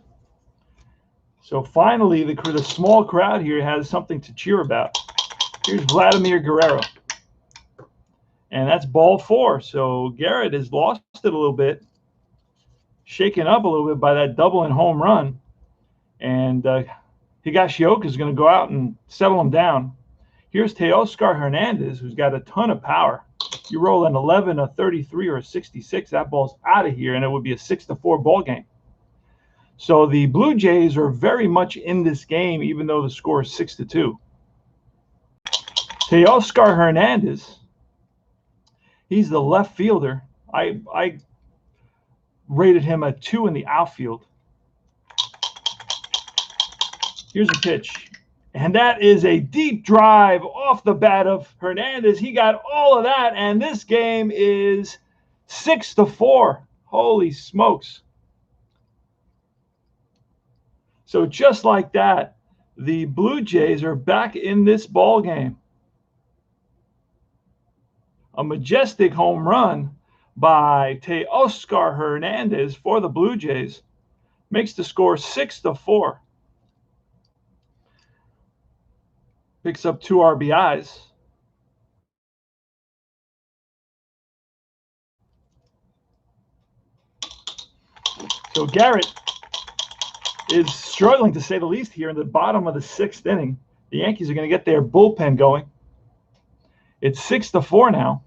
So finally, the small crowd here has something to cheer about. Here's Vladimir Guerrero. And that's ball 4. So Garrett has lost it a little bit, shaken up a little bit by that double and home run. And Higashioka is going to go out and settle him down. Here's Teoscar Hernandez, who's got a ton of power. You roll an 11, a 33, or a 66, that ball's out of here, and it would be a 6-4 ball game. So the Blue Jays are very much in this game, even though the score is 6-2. Teoscar Hernandez, he's the left fielder. I rated him a 2 in the outfield. Here's a pitch. And that is a deep drive off the bat of Hernandez. He got all of that, and this game is 6-4. Holy smokes. So just like that, the Blue Jays are back in this ball game. A majestic home run by Teoscar Hernandez for the Blue Jays makes the score 6-4. Picks up 2 RBIs. So Garrett is struggling, to say the least, here in the bottom of the 6th inning. The Yankees are going to get their bullpen going. It's 6-4 now,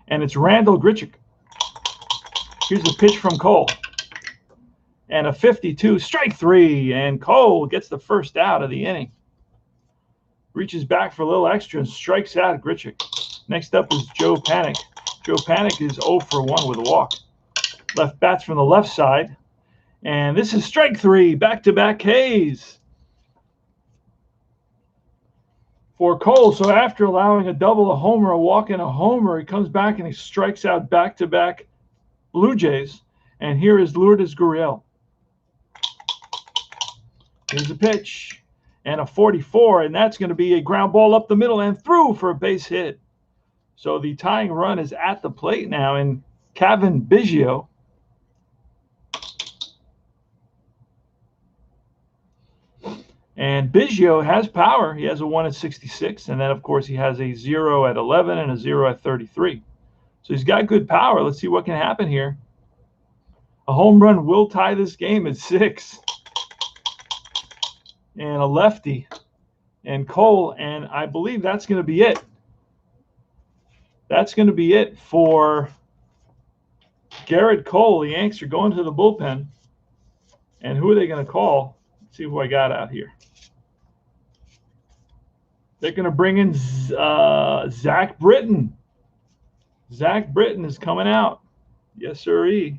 and it's Randall Grichuk. Here's a pitch from Cole. And a 52, strike 3, and Cole gets the first out of the inning. Reaches back for a little extra and strikes out Grichuk. Next up is Joe Panik. Joe Panik is 0 for 1 with a walk. Left bats from the left side. And this is strike 3, back-to-back Ks for Cole. So after allowing a double, a homer, a walk, and a homer, he comes back and he strikes out back-to-back Blue Jays. And here is Lourdes Gurriel. Here's a pitch. And a 44, and that's going to be a ground ball up the middle and through for a base hit. So the tying run is at the plate now in Cavan Biggio. And Biggio has power. He has a 1 at 66, and then, of course, he has a 0 at 11 and a 0 at 33. So he's got good power. Let's see what can happen here. A home run will tie this game at 6. And a lefty and Cole, and I believe that's going to be it. That's going to be it for Garrett Cole. The Yanks are going to the bullpen. And who are they going to call? Let's see who I got out here. They're going to bring in Zach Britton. Zach Britton is coming out. Yes, sirree.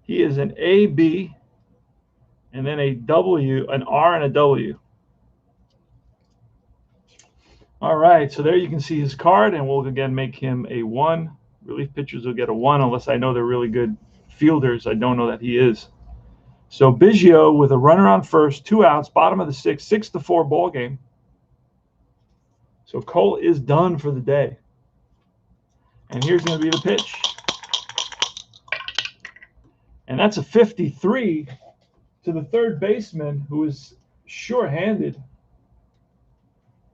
He is an A, B, and then a W, an R, and a W. All right, so there you can see his card, and we'll again make him a 1. Relief pitchers will get a 1 unless I know they're really good fielders. I don't know that he is. So Biggio with a runner on first, 2 outs, bottom of the 6th, 6-4 ball game. So Cole is done for the day. And here's going to be the pitch. And that's a 53 to the third baseman, who is short-handed.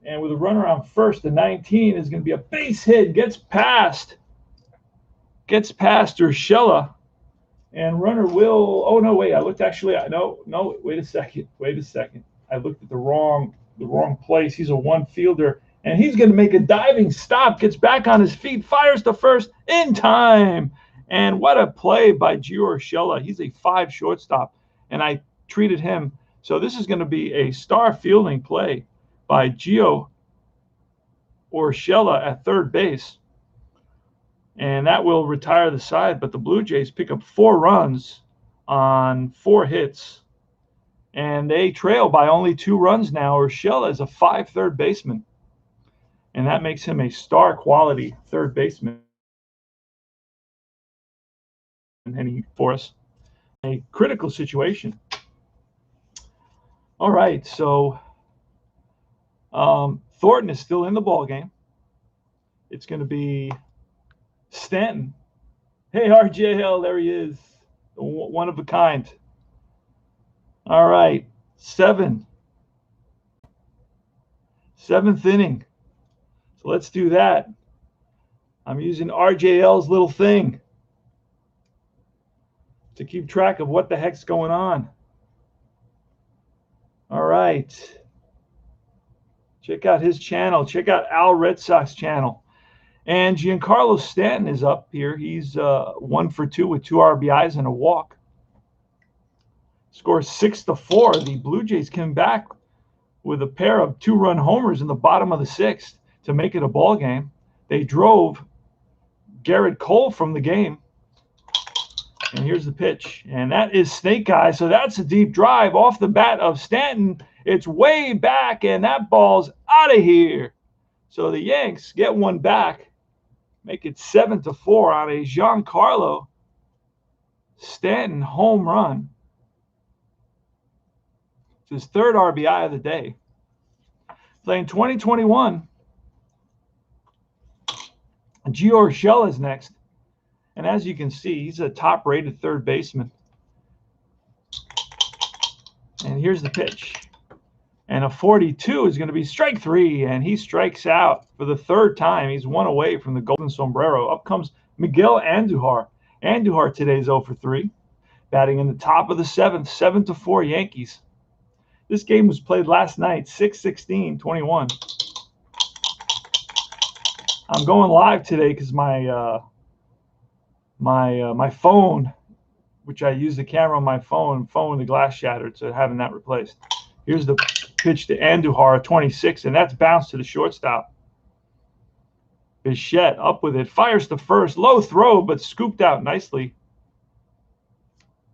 And with a runner on first, the 19 is going to be a base hit. Gets past Urshela. And runner will, oh no, wait, I looked actually, no, wait a second. I looked at the wrong place. He's a 1 fielder, and he's going to make a diving stop, gets back on his feet, fires to first in time. And what a play by Gio Urshela. He's a 5 shortstop, and I treated him. So this is going to be a star fielding play by Gio Urshela at third base. And that will retire the side. But the Blue Jays pick up 4 runs on 4 hits. And they trail by only 2 runs now. Urshela is a 5 third baseman. And that makes him a star quality third baseman. And for us, a critical situation. All right, so Thornton is still in the ball game. It's going to be Stanton. Hey, RJL, there he is. One of a kind. All right, 7th inning. So let's do that. I'm using RJL's little thing to keep track of what the heck's going on. All right. Check out his channel. Check out Al Red Sox channel. And Giancarlo Stanton is up here. He's 1 for 2 with 2 RBIs and a walk. Scores 6-4. The Blue Jays came back with a pair of 2-run homers in the bottom of the 6th to make it a ball game. They drove Garrett Cole from the game. And here's the pitch. And that is snake eye. So that's a deep drive off the bat of Stanton. It's way back, and that ball's out of here. So the Yanks get one back, make it 7-4 on a Giancarlo Stanton home run. It's his 3rd RBI of the day. Playing 2021, Gio Urshela is next. And as you can see, he's a top-rated third baseman. And here's the pitch. And a 42 is going to be strike 3, and he strikes out for the 3rd time. He's 1 away from the golden sombrero. Up comes Miguel Andujar. Andujar today is 0 for 3, batting in the top of the 7th, 7-4 Yankees. This game was played last night, 6-16-21. I'm going live today because my phone, which I use the camera on my phone, the glass shattered, so having that replaced. Here's the pitch to Andujar, 26, and that's bounced to the shortstop. Bichette up with it, fires to first, low throw, but scooped out nicely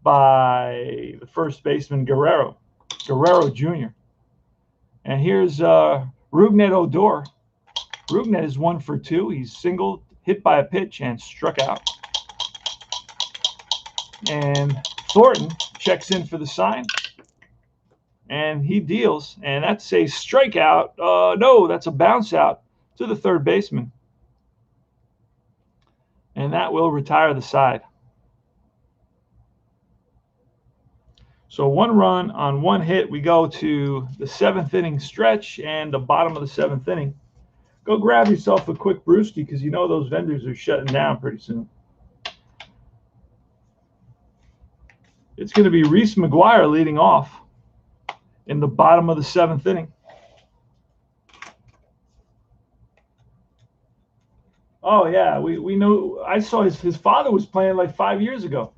by the first baseman Guerrero Jr. And here's Rougned Odor. Rougned is 1 for 2. He's singled, hit by a pitch, and struck out. And Thornton checks in for the sign, and he deals, and that's a strikeout. No, that's a bounce out to the third baseman. And that will retire the side. So 1 run on 1 hit. We go to the 7th inning stretch and the bottom of the 7th inning. Go grab yourself a quick brewski because you know those vendors are shutting down pretty soon. It's going to be Reese McGuire leading off. in the bottom of the 7th inning. Oh, yeah, we know. I saw his father was playing like 5 years ago.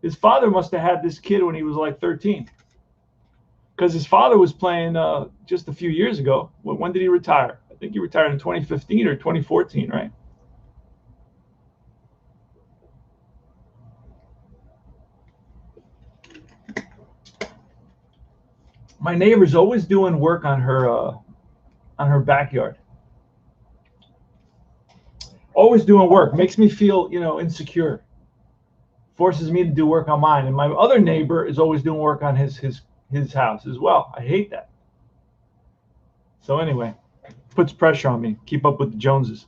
His father must have had this kid when he was like 13. Because his father was playing just a few years ago. When did he retire? I think he retired in 2015 or 2014, right? My neighbor's always doing work on her backyard. Always doing work. Makes me feel, insecure. Forces me to do work on mine. And my other neighbor is always doing work on his house as well. I hate that. So anyway, puts pressure on me. Keep up with the Joneses.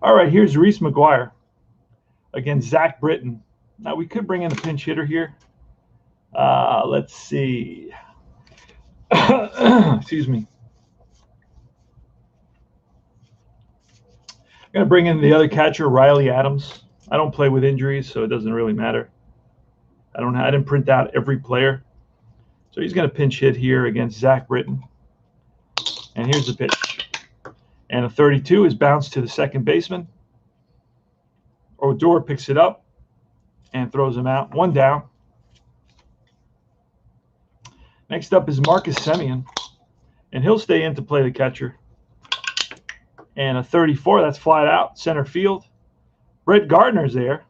All right, here's Reese McGuire against Zach Britton. Now we could bring in a pinch hitter here. Let's see. Excuse me. I'm going to bring in the other catcher, Riley Adams. I don't play with injuries, so it doesn't really matter. I didn't print out every player. So he's going to pinch hit here against Zach Britton. And here's the pitch. And a 32 is bounced to the second baseman. Odor picks it up and throws him out. 1 down. Next up is Marcus Semien. And he'll stay in to play the catcher. And a 34, that's flat out, center field. Brett Gardner's there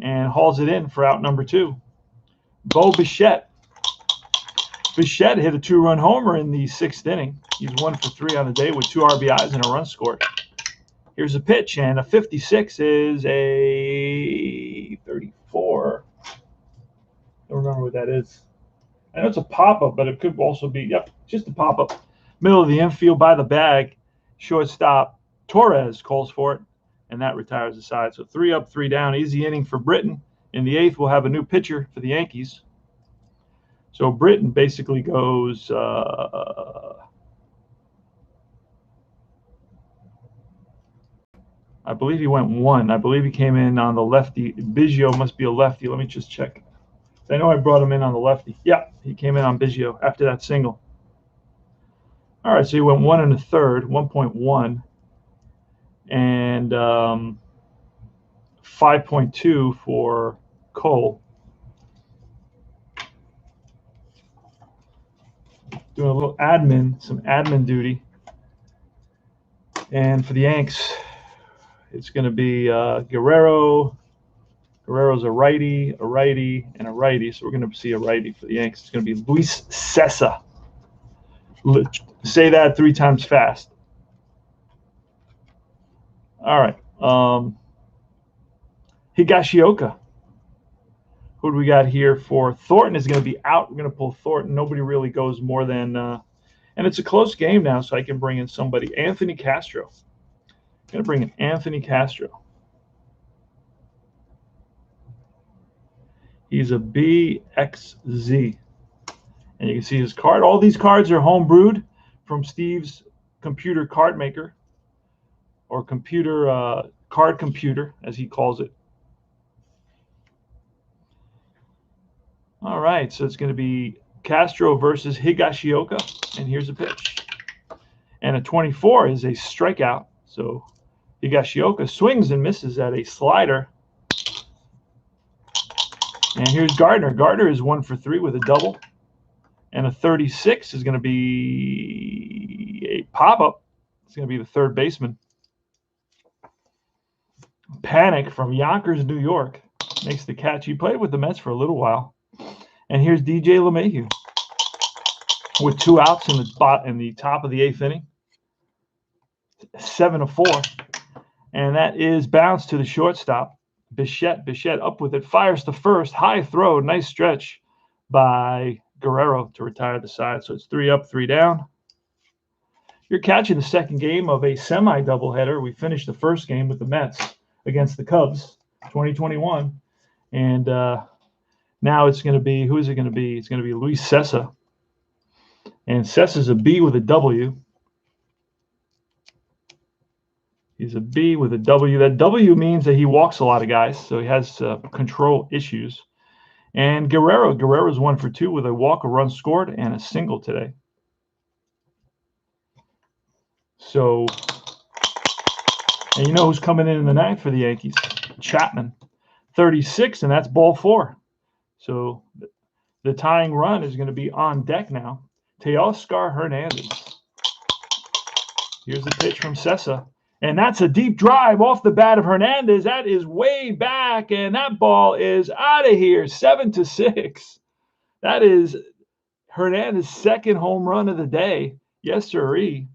and hauls it in for out number 2. Bo Bichette. Bichette hit a 2-run homer in the 6th inning. He's 1 for 3 on the day with 2 RBIs and a run scored. Here's a pitch, and a 56 is a 34. I don't remember what that is. I know it's a pop-up, but it could also be, just a pop-up. Middle of the infield by the bag. Shortstop Torres calls for it, and that retires the side. So 3 up, 3 down. Easy inning for Britton. In the 8th, we'll have a new pitcher for the Yankees. So Britton basically goes I believe he went 1. I believe he came in on the lefty. Biggio must be a lefty. Let me just check. I know I brought him in on the lefty. Yeah, he came in on Biggio after that single. All right, so he went 1 1/3, 1.1, and 5.2 for Cole. Doing a little some admin duty. And for the Yanks, it's going to be Guerrero. Guerrero's a righty, and a righty. So we're going to see a righty for the Yanks. It's going to be Luis Cessa. Say that 3 times fast. All right. Higashioka. Who do we got here for Thornton is going to be out. We're going to pull Thornton. Nobody really goes more than and it's a close game now, so I can bring in somebody. Anthony Castro. I'm going to bring in Anthony Castro. He's a BXZ. And you can see his card. All these cards are home-brewed from Steve's computer card maker, or computer card computer, as he calls it. All right, so it's going to be Castro versus Higashioka, and here's a pitch. And a 24 is a strikeout. So Higashioka swings and misses at a slider. And here's Gardner. Gardner is 1 for 3 with a double. And a 36 is going to be a pop-up. It's going to be the third baseman. Panic from Yonkers, New York, makes the catch. He played with the Mets for a little while. And here's DJ LeMahieu with 2 outs in the top of the 8th inning. 7-4. And that is bounced to the shortstop. Bichette up with it. Fires to first. High throw. Nice stretch by Guerrero to retire the side. So it's 3 up, 3 down. You're catching the second game of a semi-doubleheader. We finished the first game with the Mets against the Cubs, 2021. And now it's going to be, who is it going to be? It's going to be Luis Cessa. And Cessa's a B with a W. He's a B with a W. That W means that he walks a lot of guys, so he has control issues. And Guerrero's 1 for 2 with a walk, a run scored, and a single today. So, and you know who's coming in the ninth for the Yankees? Chapman, 36, and that's ball 4. So the tying run is going to be on deck now. Teoscar Hernandez. Here's the pitch from Sessa. And that's a deep drive off the bat of Hernandez. That is way back, and that ball is out of here, 7-6. That is Hernandez's second home run of the day. Yes, sirree.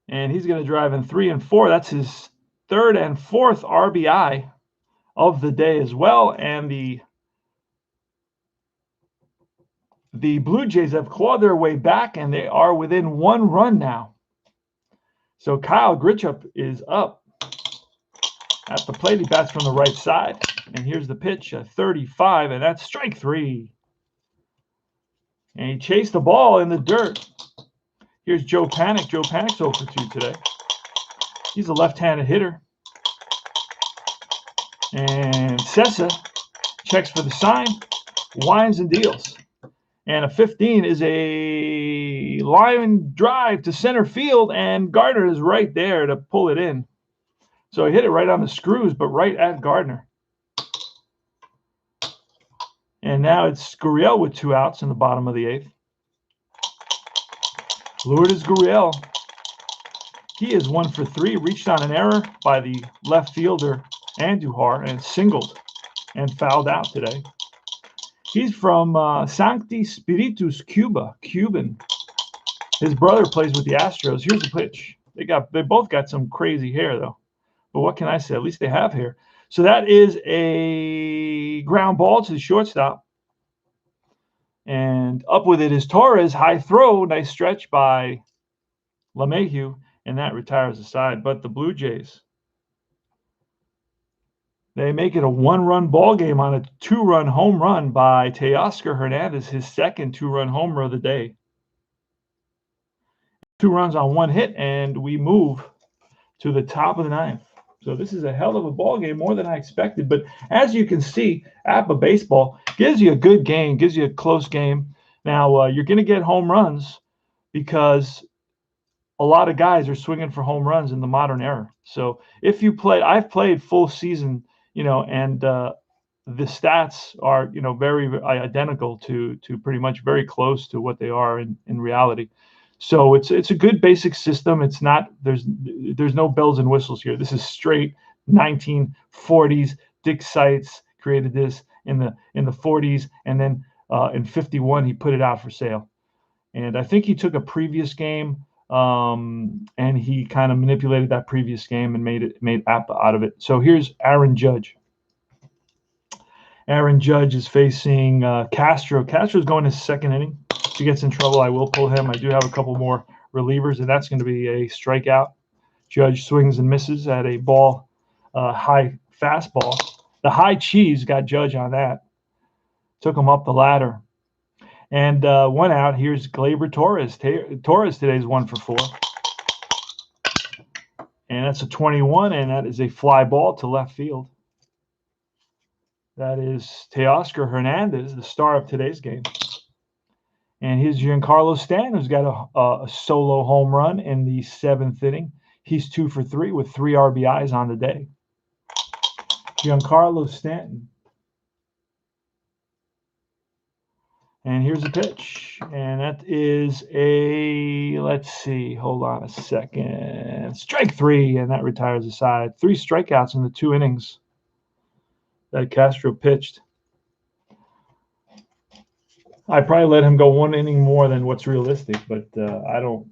And he's going to drive in 3 and 4. That's his third and fourth RBI of the day as well. And the Blue Jays have clawed their way back, and they are within 1 run now. So Kyle Grichuk is up at the plate. He bats from the right side. And here's the pitch, a 35, and that's strike 3. And he chased the ball in the dirt. Here's Joe Panic. Joe Panic's 0 for 2 today. He's a left-handed hitter. And Sessa checks for the sign, winds and deals. And a 15 is a line drive to center field, and Gardner is right there to pull it in. So he hit it right on the screws, but right at Gardner. And now it's Gurriel with 2 outs in the bottom of the 8th. Lourdes Gurriel. He is 1 for 3, reached on an error by the left fielder Andujar and singled and fouled out today. He's from Sancti Spiritus, Cuba, Cuban. His brother plays with the Astros. Here's the pitch. They both got some crazy hair though. But what can I say? At least they have hair. So that is a ground ball to the shortstop. And up with it is Torres. High throw. Nice stretch by LeMahieu. And that retires the side. But the Blue Jays, they make it a 1-run ball game on a 2-run home run by Teoscar Hernandez, his second 2-run homer of the day. 2 runs on 1 hit, and we move to the top of the 9th. So this is a hell of a ball game, more than I expected. But as you can see, APA baseball gives you a good game, gives you a close game. Now, you're going to get home runs because a lot of guys are swinging for home runs in the modern era. So if you play, I've played full season, and the stats are, very identical to pretty much very close to what they are in reality. So it's a good basic system. It's not, there's no bells and whistles here. This is straight 1940s. Dick Seitz created this in the 40s, and then in 51 he put it out for sale. And I think he took a previous game and he kind of manipulated that previous game and made APA out of it. So here's Aaron Judge. Aaron Judge is facing Castro. Castro's going his second inning. If he gets in trouble, I will pull him. I do have a couple more relievers, and that's going to be a strikeout. Judge swings and misses at a ball, high fastball. The high cheese got Judge on that. Took him up the ladder. And 1 out. Here's Gleyber Torres. Torres today is 1 for 4. And that's a 21, and that is a fly ball to left field. That is Teoscar Hernandez, the star of today's game. And here's Giancarlo Stanton, who's got a solo home run in the 7th inning. He's 2 for 3 with 3 RBIs on the day. Giancarlo Stanton. And here's a pitch. And that is let's see, hold on a second. Strike 3, and that retires the side. 3 strikeouts in the 2 innings that Castro pitched. I probably let him go 1 inning more than what's realistic, but I don't,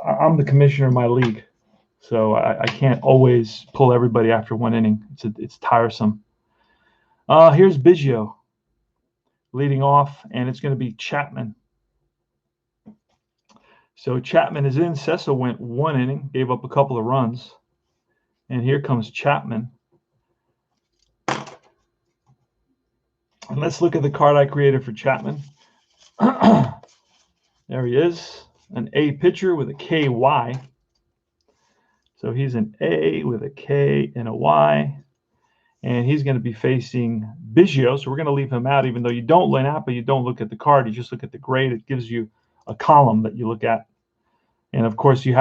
I'm the commissioner of my league, so I can't always pull everybody after 1 inning. It's tiresome. Here's Biggio leading off, and it's going to be Chapman. So Chapman is in. Sessa went 1 inning, gave up a couple of runs, and here comes Chapman. And let's look at the card I created for Chapman. There he is, an A pitcher with a KY. So he's an A with a K and a Y. and he's going to be facing Biggio. So we're going to leave him out, even though you don't learn out, but you don't look at the card. You just look at the grade. It gives you a column that you look at. And of course, you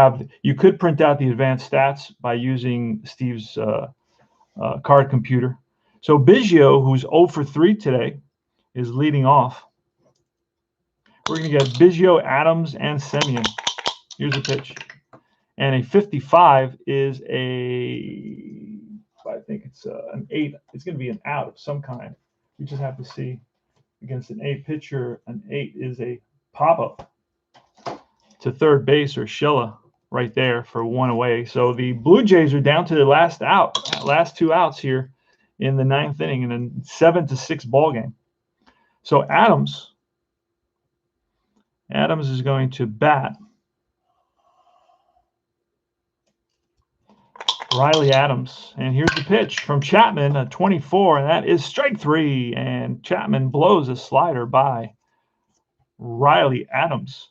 could print out the advanced stats by using Steve's card computer. So Biggio, who's 0 for 3 today, is leading off. We're going to get Biggio, Adams, and Semien. Here's a pitch. And a 55 is I think it's an 8. It's going to be an out of some kind. You just have to see. Against an 8 pitcher, an 8 is a pop-up to third base, or Schilla right there for 1 away. So the Blue Jays are down to the last 2 outs here in the 9th inning in a 7-6 ball game. So Adams is going to bat. Riley Adams. And here's the pitch from Chapman, a 24, and that is strike 3. And Chapman blows a slider by Riley Adams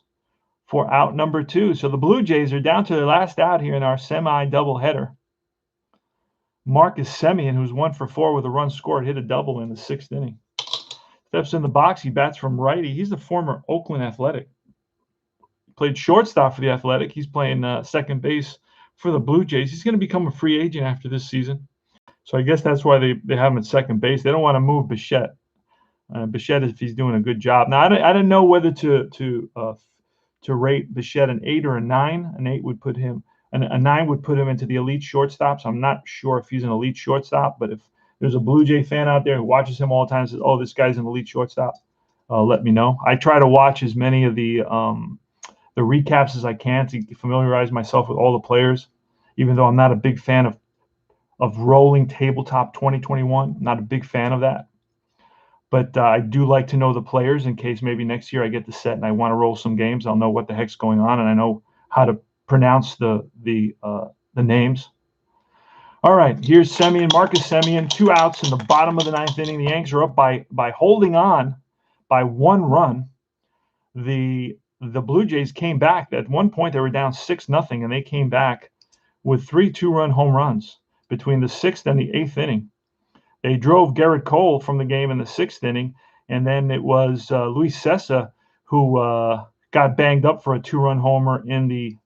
for out number 2. So the Blue Jays are down to their last out here in our semi-doubleheader. Marcus Semien, who's 1 for 4 with a run scored, hit a double in the 6th inning. Steps in the box. He bats from righty. He's the former Oakland Athletic. Played shortstop for the Athletic. He's playing second base for the Blue Jays. He's going to become a free agent after this season. So I guess that's why they have him at second base. They don't want to move Bichette. Bichette, if he's doing a good job. Now, I don't know whether to rate Bichette an 8 or a 9. An 8 would put him, a 9 would put him into the elite shortstops. I'm not sure if he's an elite shortstop, but if there's a Blue Jay fan out there who watches him all the time and says, oh, this guy's an elite shortstop, let me know. I try to watch as many of the recaps as I can to familiarize myself with all the players, even though I'm not a big fan of rolling tabletop 2021. Not a big fan of that. But I do like to know the players in case maybe next year I get the set and I want to roll some games. I'll know what the heck's going on, and I know how to pronounce the names. All right, here's Semien, Marcus Semien, 2 outs in the bottom of the 9th inning. The Yanks are up by holding on by 1 run. The Blue Jays came back. At one point, they were down 6-0, and they came back with 3 2-run home runs between the 6th and the 8th inning. They drove Garrett Cole from the game in the 6th inning, and then it was Luis Cessa who got banged up for a 2-run homer in the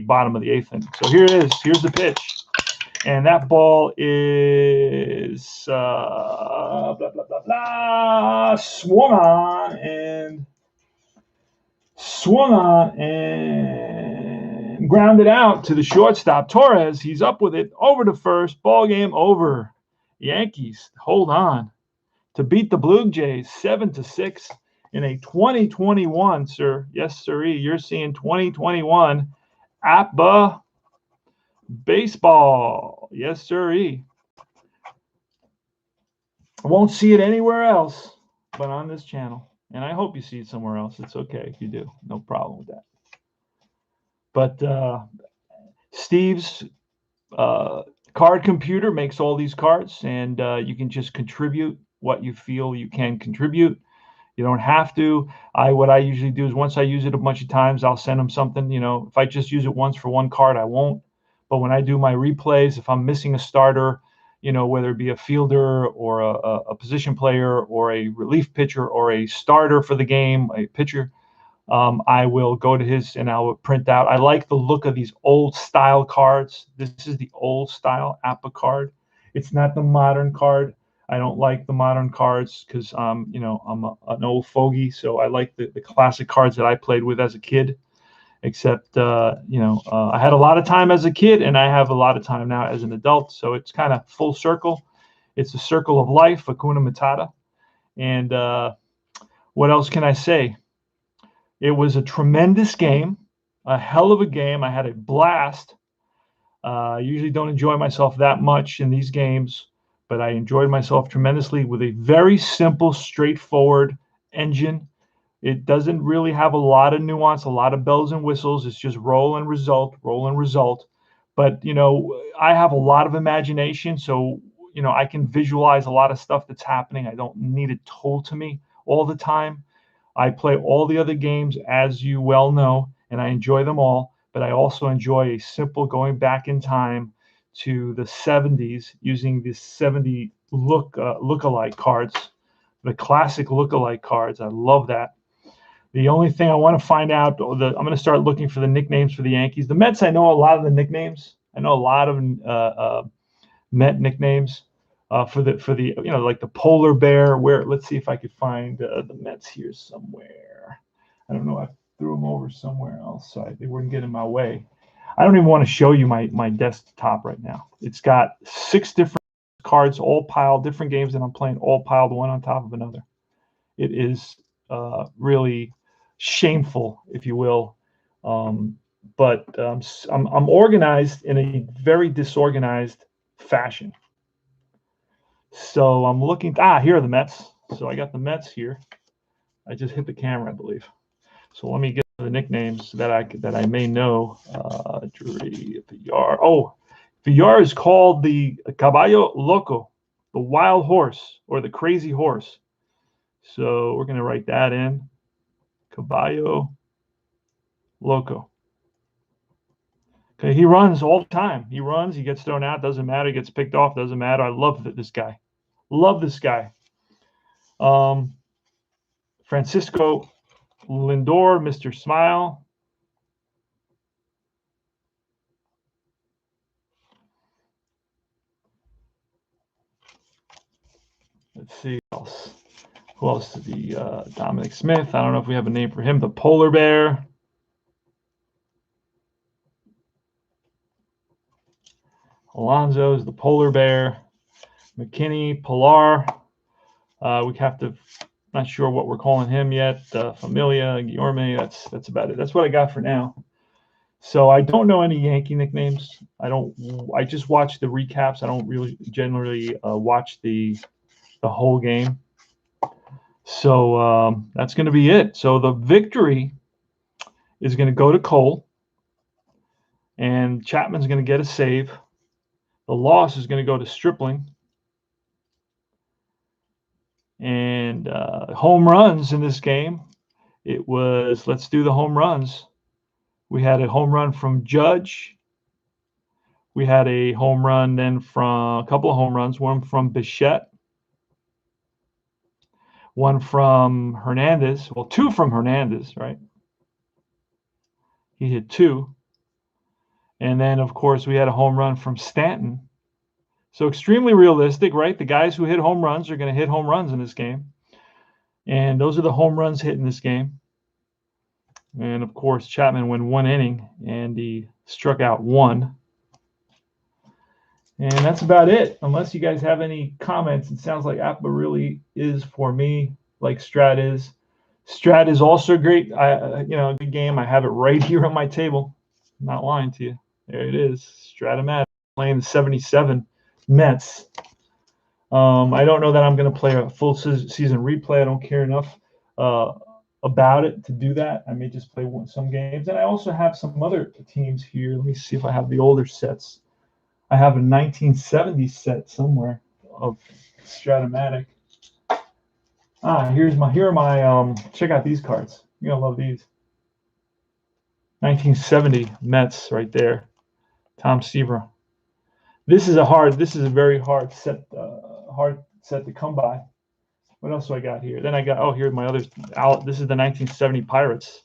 bottom of the 8th inning. So here it is. Here's the pitch. And that ball is blah, blah, blah, blah, swung on and grounded out to the shortstop. Torres, he's up with it, over to first, ball game over. Yankees hold on to beat the Blue Jays 7-6 in a 2021, sir. Yes, sirree. You're seeing 2021 APBA baseball. Yes, sirree. I won't see it anywhere else but on this channel. And I hope you see it somewhere else. It's okay if you do. No problem with that. But Steve's card computer makes all these cards, and you can just contribute what you feel you can contribute. You don't have to. What I usually do is once I use it a bunch of times, I'll send them something. If I just use it once for 1 card, I won't. But when I do my replays, if I'm missing a starter, whether it be a fielder or a position player or a relief pitcher or a starter for the game, a pitcher, I will go to his and I'll print out. I like the look of these old style cards. This is the old style APBA card. It's not the modern card. I don't like the modern cards because I'm an old fogey. So I like the classic cards that I played with as a kid. Except, I had a lot of time as a kid, and I have a lot of time now as an adult. So it's kind of full circle. It's a circle of life, Hakuna Matata. And what else can I say? It was a tremendous game, a hell of a game. I had a blast. I usually don't enjoy myself that much in these games, but I enjoyed myself tremendously with a very simple, straightforward engine. It doesn't really have a lot of nuance, a lot of bells and whistles. It's just roll and result. But, I have a lot of imagination. So, I can visualize a lot of stuff that's happening. I don't need it told to me all the time. I play all the other games, as you well know, and I enjoy them all. But I also enjoy a simple going back in time to the 70s using the 70 look-alike cards, the classic look-alike cards. I love that. The only thing I want to find out, I'm going to start looking for the nicknames for the Yankees. The Mets, I know a lot of the nicknames. I know a lot of Met nicknames for the like the polar bear. Where, let's see if I could find the Mets here somewhere. I don't know. I threw them over somewhere else, so they wouldn't get in my way. I don't even want to show you my desktop right now. It's got 6 different cards, all piled, different games that I'm playing, all piled one on top of another. It is really shameful, if you will. But I'm organized in a very disorganized fashion. So I'm looking. Here are the Mets. So I got the Mets here. I just hit the camera, I believe. So let me get the nicknames that I may know. Villar. Oh, Villar is called the Caballo Loco, the wild horse or the crazy horse. So we're going to write that in. Caballo Loco. Okay, he runs all the time. He runs, he gets thrown out, doesn't matter. He gets picked off, doesn't matter. I love this guy. Love this guy. Francisco Lindor, Mr. Smile. Let's see who else to be Dominic Smith. I don't know if we have a name for him. The Polar Bear. Alonso's the Polar Bear. McKinney, Pilar. We have to, not sure what we're calling him yet. Familia, Guillorme. That's about it. That's what I got for now. So I don't know any Yankee nicknames. I just watch the recaps. I don't really generally watch the whole game. So that's going to be it. So the victory is going to go to Cole, and Chapman's going to get a save. The loss is going to go to Stripling. And home runs in this game, it was, let's do the home runs. We had a home run from Judge. We had a home run then from a couple of home runs, one from Bichette, one from Hernandez. Well, 2 from Hernandez, right? He hit 2. And then, of course, we had a home run from Stanton. So extremely realistic, right? The guys who hit home runs are going to hit home runs in this game. And those are the home runs hit in this game. And, of course, Chapman went 1 inning, and he struck out 1. And that's about it. Unless you guys have any comments, it sounds like APBA really is for me, like Strat is. Strat is also great. Good game. I have it right here on my table. I'm not lying to you. There it is. Stratomatic playing the 77 Mets. I don't know that I'm going to play a full season replay. I don't care enough about it to do that. I may just play some games. And I also have some other teams here. Let me see if I have the older sets. I have a 1970 set somewhere of Stratomatic. Here are my check out these cards. You're gonna love these. 1970 Mets right there. Tom Seaver. This is a very hard set to come by. What else do I got here? Then I got, here's my other. This is the 1970 Pirates.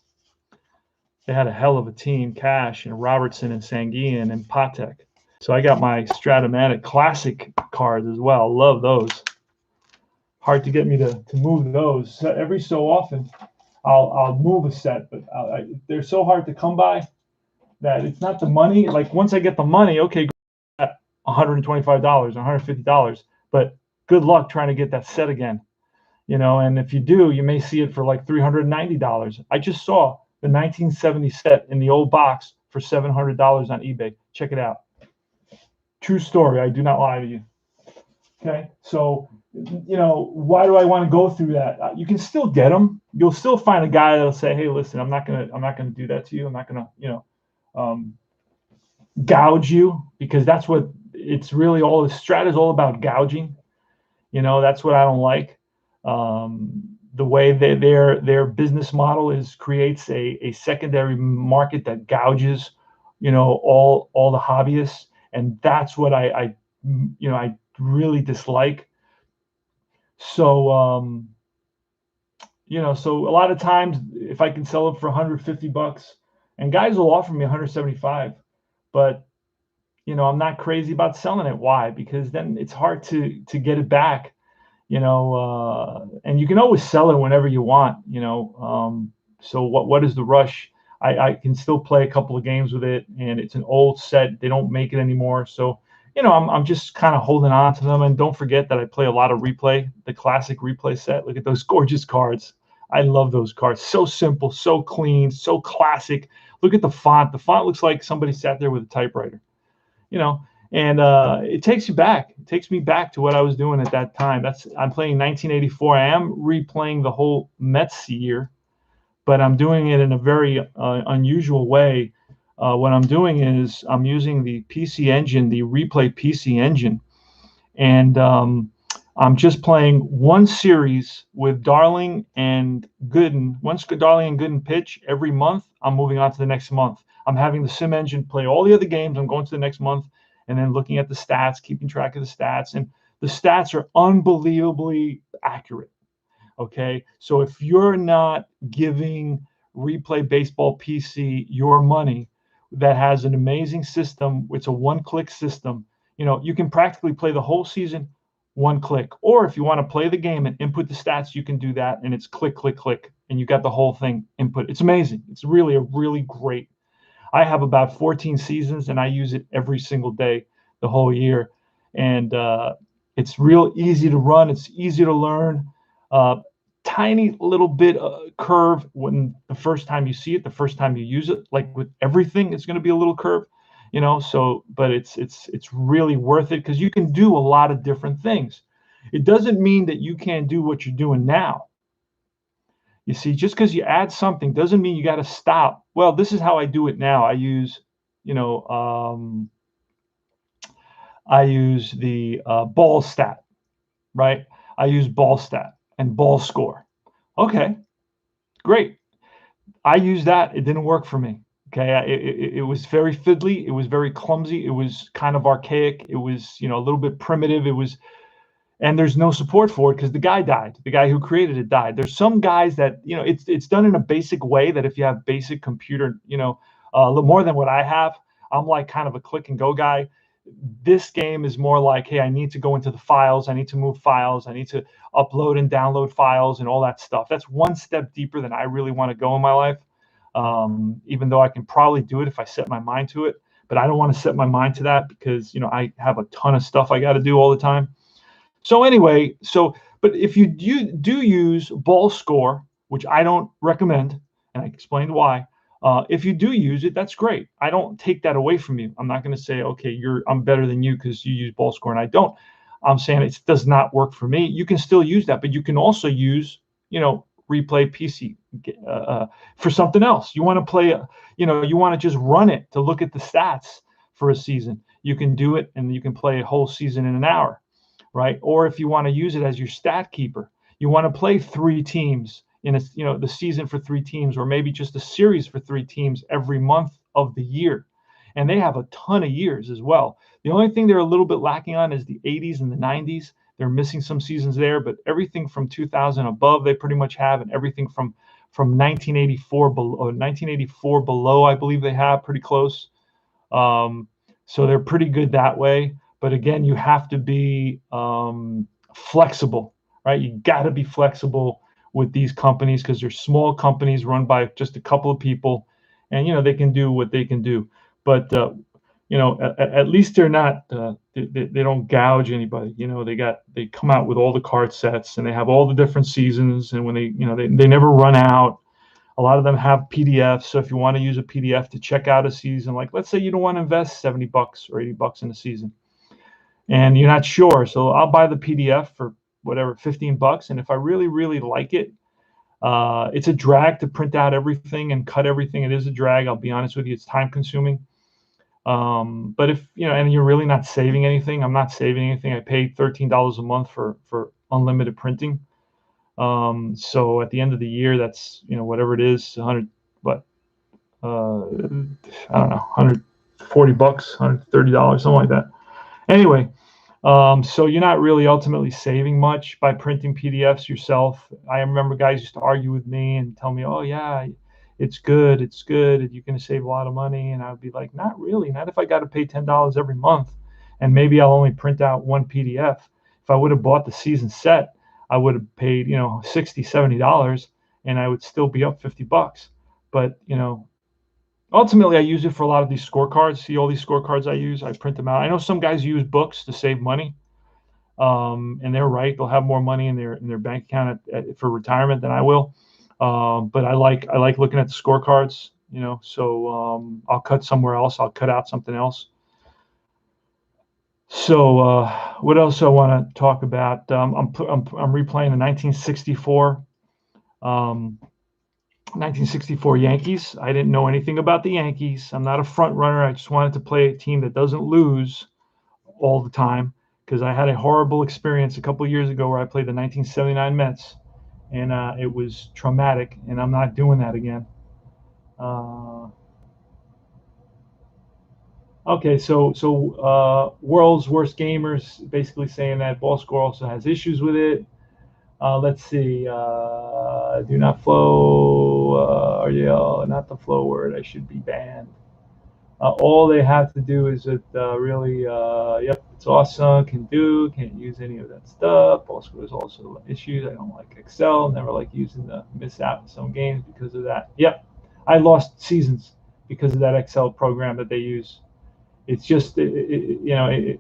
They had a hell of a team. Cash and Robertson and Sanguin and Patek. So I got my Stratomatic Classic cards as well. Love those. Hard to get me to move those. So every so often, I'll move a set, but they're so hard to come by that it's not the money. Like once I get the money, okay, at $125, $150, but good luck trying to get that set again. And if you do, you may see it for like $390. I just saw the 1970 set in the old box for $700 on eBay. Check it out. True story. I do not lie to you. Okay. So, why do I want to go through that? You can still get them. You'll still find a guy that'll say, "Hey, listen, I'm not gonna do that to you. I'm not gonna, gouge you," because that's what it's really all. The Strat is all about gouging. That's what I don't like. The way their business model creates a secondary market that gouges, all the hobbyists. And that's what I really dislike. So, so a lot of times if I can sell it for 150 bucks, and guys will offer me 175, but I'm not crazy about selling it. Why? Because then it's hard to get it back, and you can always sell it whenever you want, so what is the rush? I can still play a couple of games with it, and it's an old set. They don't make it anymore. So, I'm just kind of holding on to them. And don't forget that I play a lot of replay, the classic replay set. Look at those gorgeous cards. I love those cards. So simple, so clean, so classic. Look at the font. The font looks like somebody sat there with a typewriter, you know, and it takes you back. It takes me back to what I was doing at that time. I'm playing 1984. I am replaying the whole Mets year, but I'm doing it in a very unusual way. What I'm doing is I'm using the PC Engine, the Replay PC Engine, and I'm just playing one series with Darling and Gooden. Once Darling and Gooden pitch every month, I'm moving on to the next month. I'm having the Sim Engine play all the other games. I'm going to the next month and then looking at the stats, keeping track of the stats, and the stats are unbelievably accurate. Okay, so if you're not giving Replay Baseball PC your money, that has an amazing system, it's a one-click system. You can practically play the whole season one click. Or if you want to play the game and input the stats, you can do that, and it's click, click, click, and you got the whole thing input. It's amazing. It's really great. I have about 14 seasons, and I use it every single day, the whole year, and it's real easy to run. It's easy to learn. Uh, Tiny little bit curve when the first time you see it, the first time you use it. Like with everything, it's going to be a little curve, So, but it's really worth it because you can do a lot of different things. It doesn't mean that you can't do what you're doing now. You see, just because you add something doesn't mean you got to stop. Well, this is how I do it now. I use, the ball stat, right? I use ball stat and ball score. Okay, great. I used that. It didn't work for me. Okay, it was very fiddly. It was very clumsy. It was kind of archaic. It was, a little bit primitive. And there's no support for it because the guy died. The guy who created it died. There's some guys that, it's done in a basic way that if you have basic computer, a little more than what I have, I'm like kind of a click and go guy. This game is more like, hey, I need to go into the files. I need to move files. I need to upload and download files and all that stuff. That's one step deeper than I really want to go in my life. Even though I can probably do it if I set my mind to it, but I don't want to set my mind to that because, I have a ton of stuff I got to do all the time. So anyway, but if you do use ball score, which I don't recommend, and I explained why, if you do use it, that's great. I don't take that away from you. I'm not going to say, okay, I'm better than you because you use ball score and I don't. I'm saying it does not work for me. You can still use that, but you can also use, Replay PC for something else. You want to play, you want to just run it to look at the stats for a season. You can do it, and you can play a whole season in an hour. Right? Or if you want to use it as your stat keeper, you want to play 3 teams in the season for 3 teams, or maybe just a series for 3 teams every month of the year. And they have a ton of years as well. The only thing they're a little bit lacking on is the 80s and the 90s. They're missing some seasons there, but everything from 2000 above, they pretty much have, and everything from 1984 below, I believe they have pretty close. So they're pretty good that way. But again, you have to be flexible, right? You got to be flexible with these companies because they're small companies run by just a couple of people, and they can do what they can do. But at least they're not they don't gouge anybody. They come out with all the card sets, and they have all the different seasons, and when they never run out. A lot of them have PDFs, so if you want to use a PDF to check out a season, like let's say you don't want to invest $70 or $80 in a season, and you're not sure, so I'll buy the PDF for whatever, $15, and if I really like it, it's a drag to print out everything and cut everything. It is a drag. I'll be honest with you, it's time consuming. But if and you're really not saving anything, I'm not saving anything. I paid $13 a month for unlimited printing. So at the end of the year, that's whatever it is, 100, but I don't know, $140, $130, something like that. Anyway, So you're not really ultimately saving much by printing PDFs yourself. I remember guys used to argue with me and tell me, "Oh yeah, it's good, it's good. You're going to save a lot of money." And I would be like, "Not really. Not if I got to pay $10 every month, and maybe I'll only print out one PDF. If I would have bought the season set, I would have paid, $60, $70, and I would still be up $50. But ultimately, I use it for a lot of these scorecards. See all these scorecards I use? I print them out. I know some guys use books to save money, and they're right. They'll have more money in their bank account for retirement than I will. But I like looking at the scorecards. So I'll cut somewhere else. I'll cut out something else. So what else I want to talk about? I'm replaying the 1964 Yankees. I didn't know anything about the Yankees. I'm not a front runner. I just wanted to play a team that doesn't lose all the time, because I had a horrible experience a couple of years ago where I played the 1979 Mets, and it was traumatic, and I'm not doing that again. Okay, so world's worst gamers basically saying that ball score also has issues with it. Let's see. Do not flow. Not the flow word. I should be banned. All they have to do is really, yep, it's awesome, can't use any of that stuff. Also, there's also issues. I don't like Excel, never like miss out in some games because of that. Yep, I lost seasons because of that Excel program that they use. It's just, and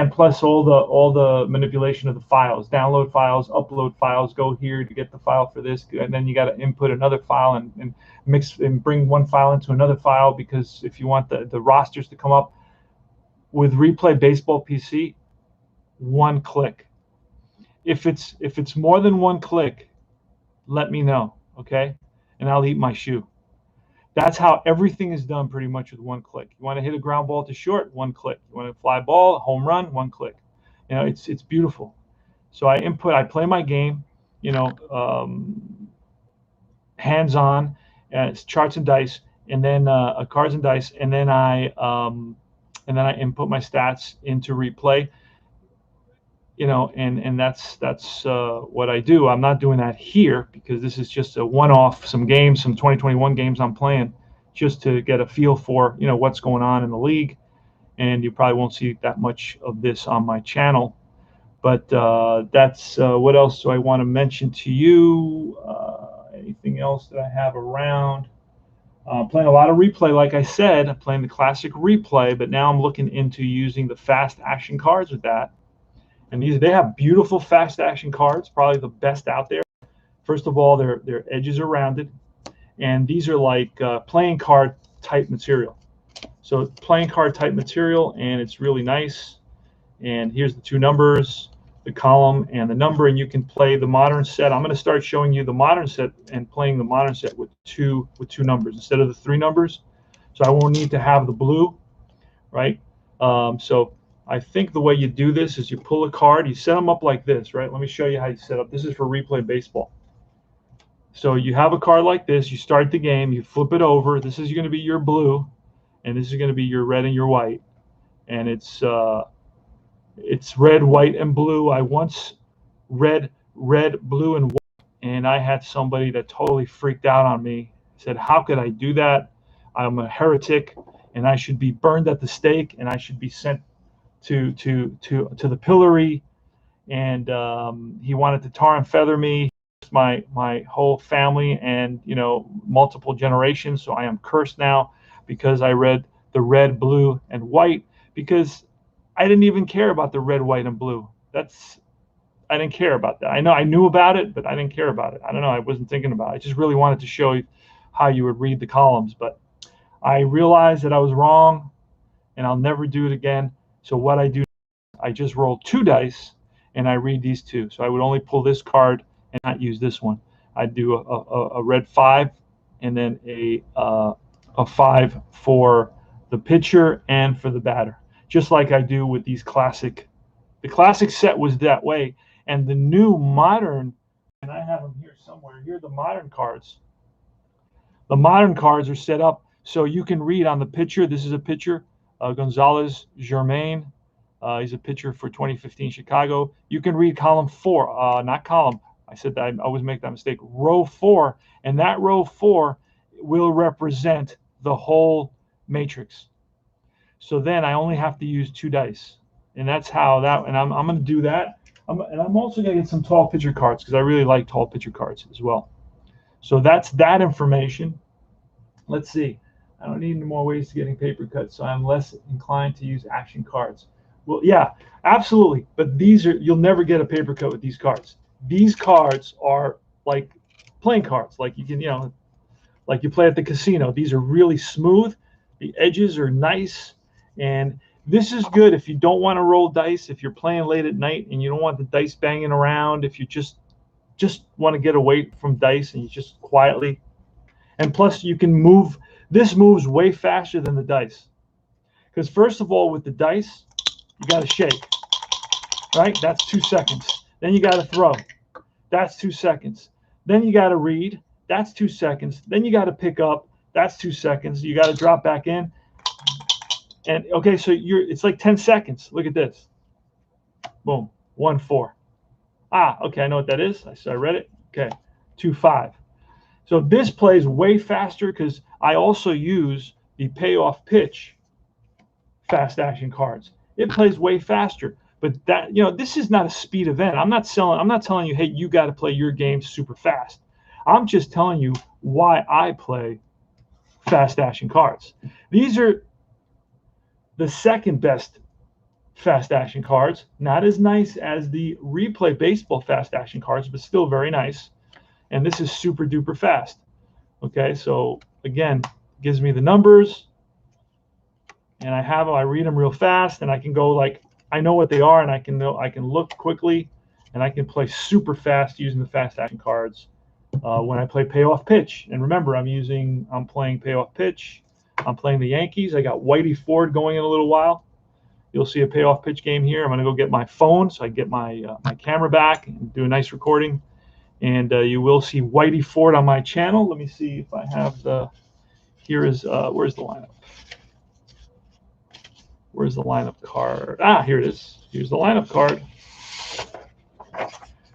plus all the manipulation of the files, download files, upload files, go here to get the file for this, and then you got to input another file and mix and bring one file into another file, because if you want the rosters to come up with Replay Baseball PC, one click. If it's more than one click, let me know, okay? And I'll eat my shoe. That's how everything is done pretty much with one click. You want to hit a ground ball to short, one click. You want to fly ball, home run, one click. It's beautiful. So I play my game, hands on, it's charts and dice, and then cards and dice, and then I input my stats into Replay. And that's what I do. I'm not doing that here because this is just a one-off, some 2021 games I'm playing, just to get a feel for what's going on in the league. And you probably won't see that much of this on my channel. But that's what else do I want to mention to you? Anything else that I have around? Playing a lot of Replay, like I said. I'm playing the classic Replay, but now I'm looking into using the fast action cards with that. And they have beautiful fast action cards, probably the best out there. First of all, their edges are rounded, and these are like playing card type material. So playing card type material, and it's really nice. And here's the two numbers, the column and the number, and you can play the modern set. I'm going to start showing you the modern set and playing the modern set with two numbers instead of the three numbers. So I won't need to have the blue, right? So I think the way you do this is you pull a card, you set them up like this, right? Let me show you how you set up. This is for Replay Baseball. So you have a card like this, you start the game, you flip it over. This is going to be your blue, and this is going to be your red and your white. And it's red, white, and blue. I once read red, blue, and white, and I had somebody that totally freaked out on me. Said, "How could I do that? I'm a heretic, and I should be burned at the stake, and I should be sent to the pillory." And he wanted to tar and feather me, my whole family, and multiple generations. So I am cursed now because I read the red, blue, and white, because I didn't even care about the red, white, and blue. I didn't care about that. I knew about it, but I didn't care about it. I don't know. I wasn't thinking about it. I just really wanted to show you how you would read the columns. But I realized that I was wrong, and I'll never do it again. So what I do, I just roll two dice, and I read these two. So I would only pull this card and not use this one. I'd do a red 5, and then a 5 for the pitcher and for the batter, just like I do with these classic. The classic set was that way, and the new modern, and I have them here somewhere. Here are the modern cards. The modern cards are set up so you can read on the pitcher. This is a pitcher, Gonzalez Germain, He's a pitcher for 2015 Chicago. You can read column 4, not column. I said that I always make that mistake. Row 4, and that row 4 will represent the whole matrix. So then I only have to use 2 dice, and that's how that. And I'm going to do that. And I'm also going to get some tall pitcher cards because I really like tall pitcher cards as well. So that's that information. Let's see. I don't need any more ways to getting paper cuts, so I'm less inclined to use action cards. Well, yeah, absolutely. But you'll never get a paper cut with these cards. These cards are like playing cards, like you can, like you play at the casino. These are really smooth. The edges are nice. And this is good if you don't want to roll dice, if you're playing late at night and you don't want the dice banging around, if you just want to get away from dice and you just quietly. And plus you can move. This moves way faster than the dice. Because first of all, with the dice, you got to shake, right? That's 2 seconds. Then you got to throw. That's 2 seconds. Then you got to read. That's 2 seconds. Then you got to pick up. That's 2 seconds. You got to drop back in. And okay, so it's like 10 seconds. Look at this. Boom. 1-4. Okay, I know what that is. I read it. Okay. 2-5. So this plays way faster because I also use the payoff pitch fast action cards. It plays way faster. But that, this is not a speed event. I'm not telling you, hey, you got to play your game super fast. I'm just telling you why I play fast action cards. These are the second best fast action cards. Not as nice as the replay baseball fast action cards, but still very nice. And this is super duper fast. Okay, so again, gives me the numbers, and I read them real fast, and I can go like I know what they are, and I can look quickly, and I can play super fast using the fast action cards when I play payoff pitch. And remember, I'm playing payoff pitch. I'm playing the Yankees. I got Whitey Ford going in a little while. You'll see a payoff pitch game here. I'm going to go get my phone so I can get my camera back and do a nice recording. And you will see Whitey Ford on my channel. Let me see if I have where's the lineup? Where's the lineup card? Here it is. Here's the lineup card.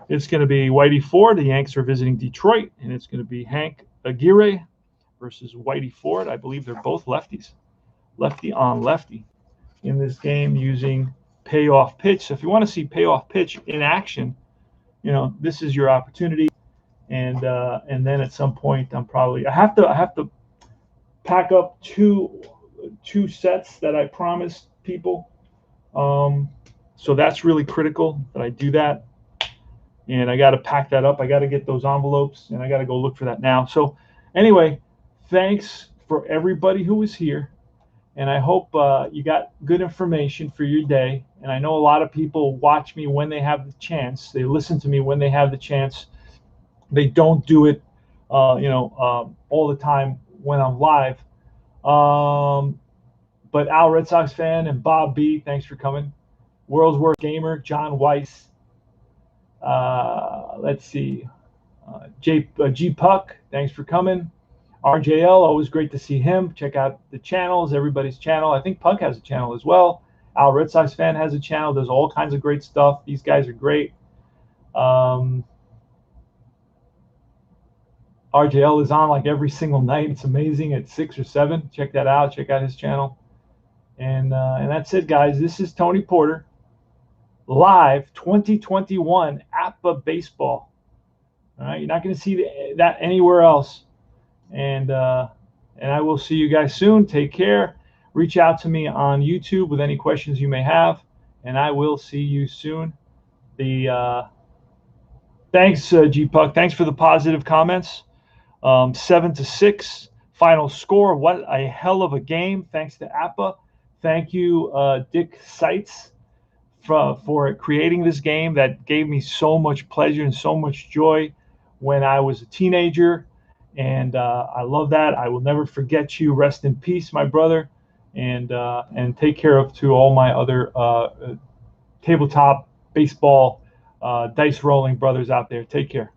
It's going to be Whitey Ford. The Yanks are visiting Detroit, and it's going to be Hank Aguirre versus Whitey Ford. I believe they're both lefties. Lefty on lefty in this game using payoff pitch. So if you want to see payoff pitch in action, this is your opportunity. And then at some point I have to pack up two sets that I promised people. So that's really critical that I do that. And I got to pack that up. I got to get those envelopes, and I got to go look for that now. So anyway, thanks for everybody who was here. And I hope you got good information for your day. And I know a lot of people watch me when they have the chance. They listen to me when they have the chance. They don't do it, all the time when I'm live. But Al Red Sox fan and Bob B, thanks for coming. World's Worst Gamer, John Weiss. Let's see. G Puck, thanks for coming. RJL, always great to see him. Check out the channels, everybody's channel. I think Puck has a channel as well. Al Red Sox fan has a channel. There's all kinds of great stuff. These guys are great. RJL is on like every single night. It's amazing at 6 or 7. Check that out. Check out his channel. And that's it, guys. This is Tony Porter, live 2021 APA baseball. All right, you're not going to see that anywhere else. And I will see you guys soon. Take care. Reach out to me on YouTube with any questions you may have, and I will see you soon. Thanks, G Puck. Thanks for the positive comments. 7-6 final score. What a hell of a game. Thanks to APA. Thank you, Dick Seitz, for creating this game that gave me so much pleasure and so much joy when I was a teenager. And I love that. I will never forget you. Rest in peace, my brother. And take care to all my other tabletop baseball dice rolling brothers out there. Take care.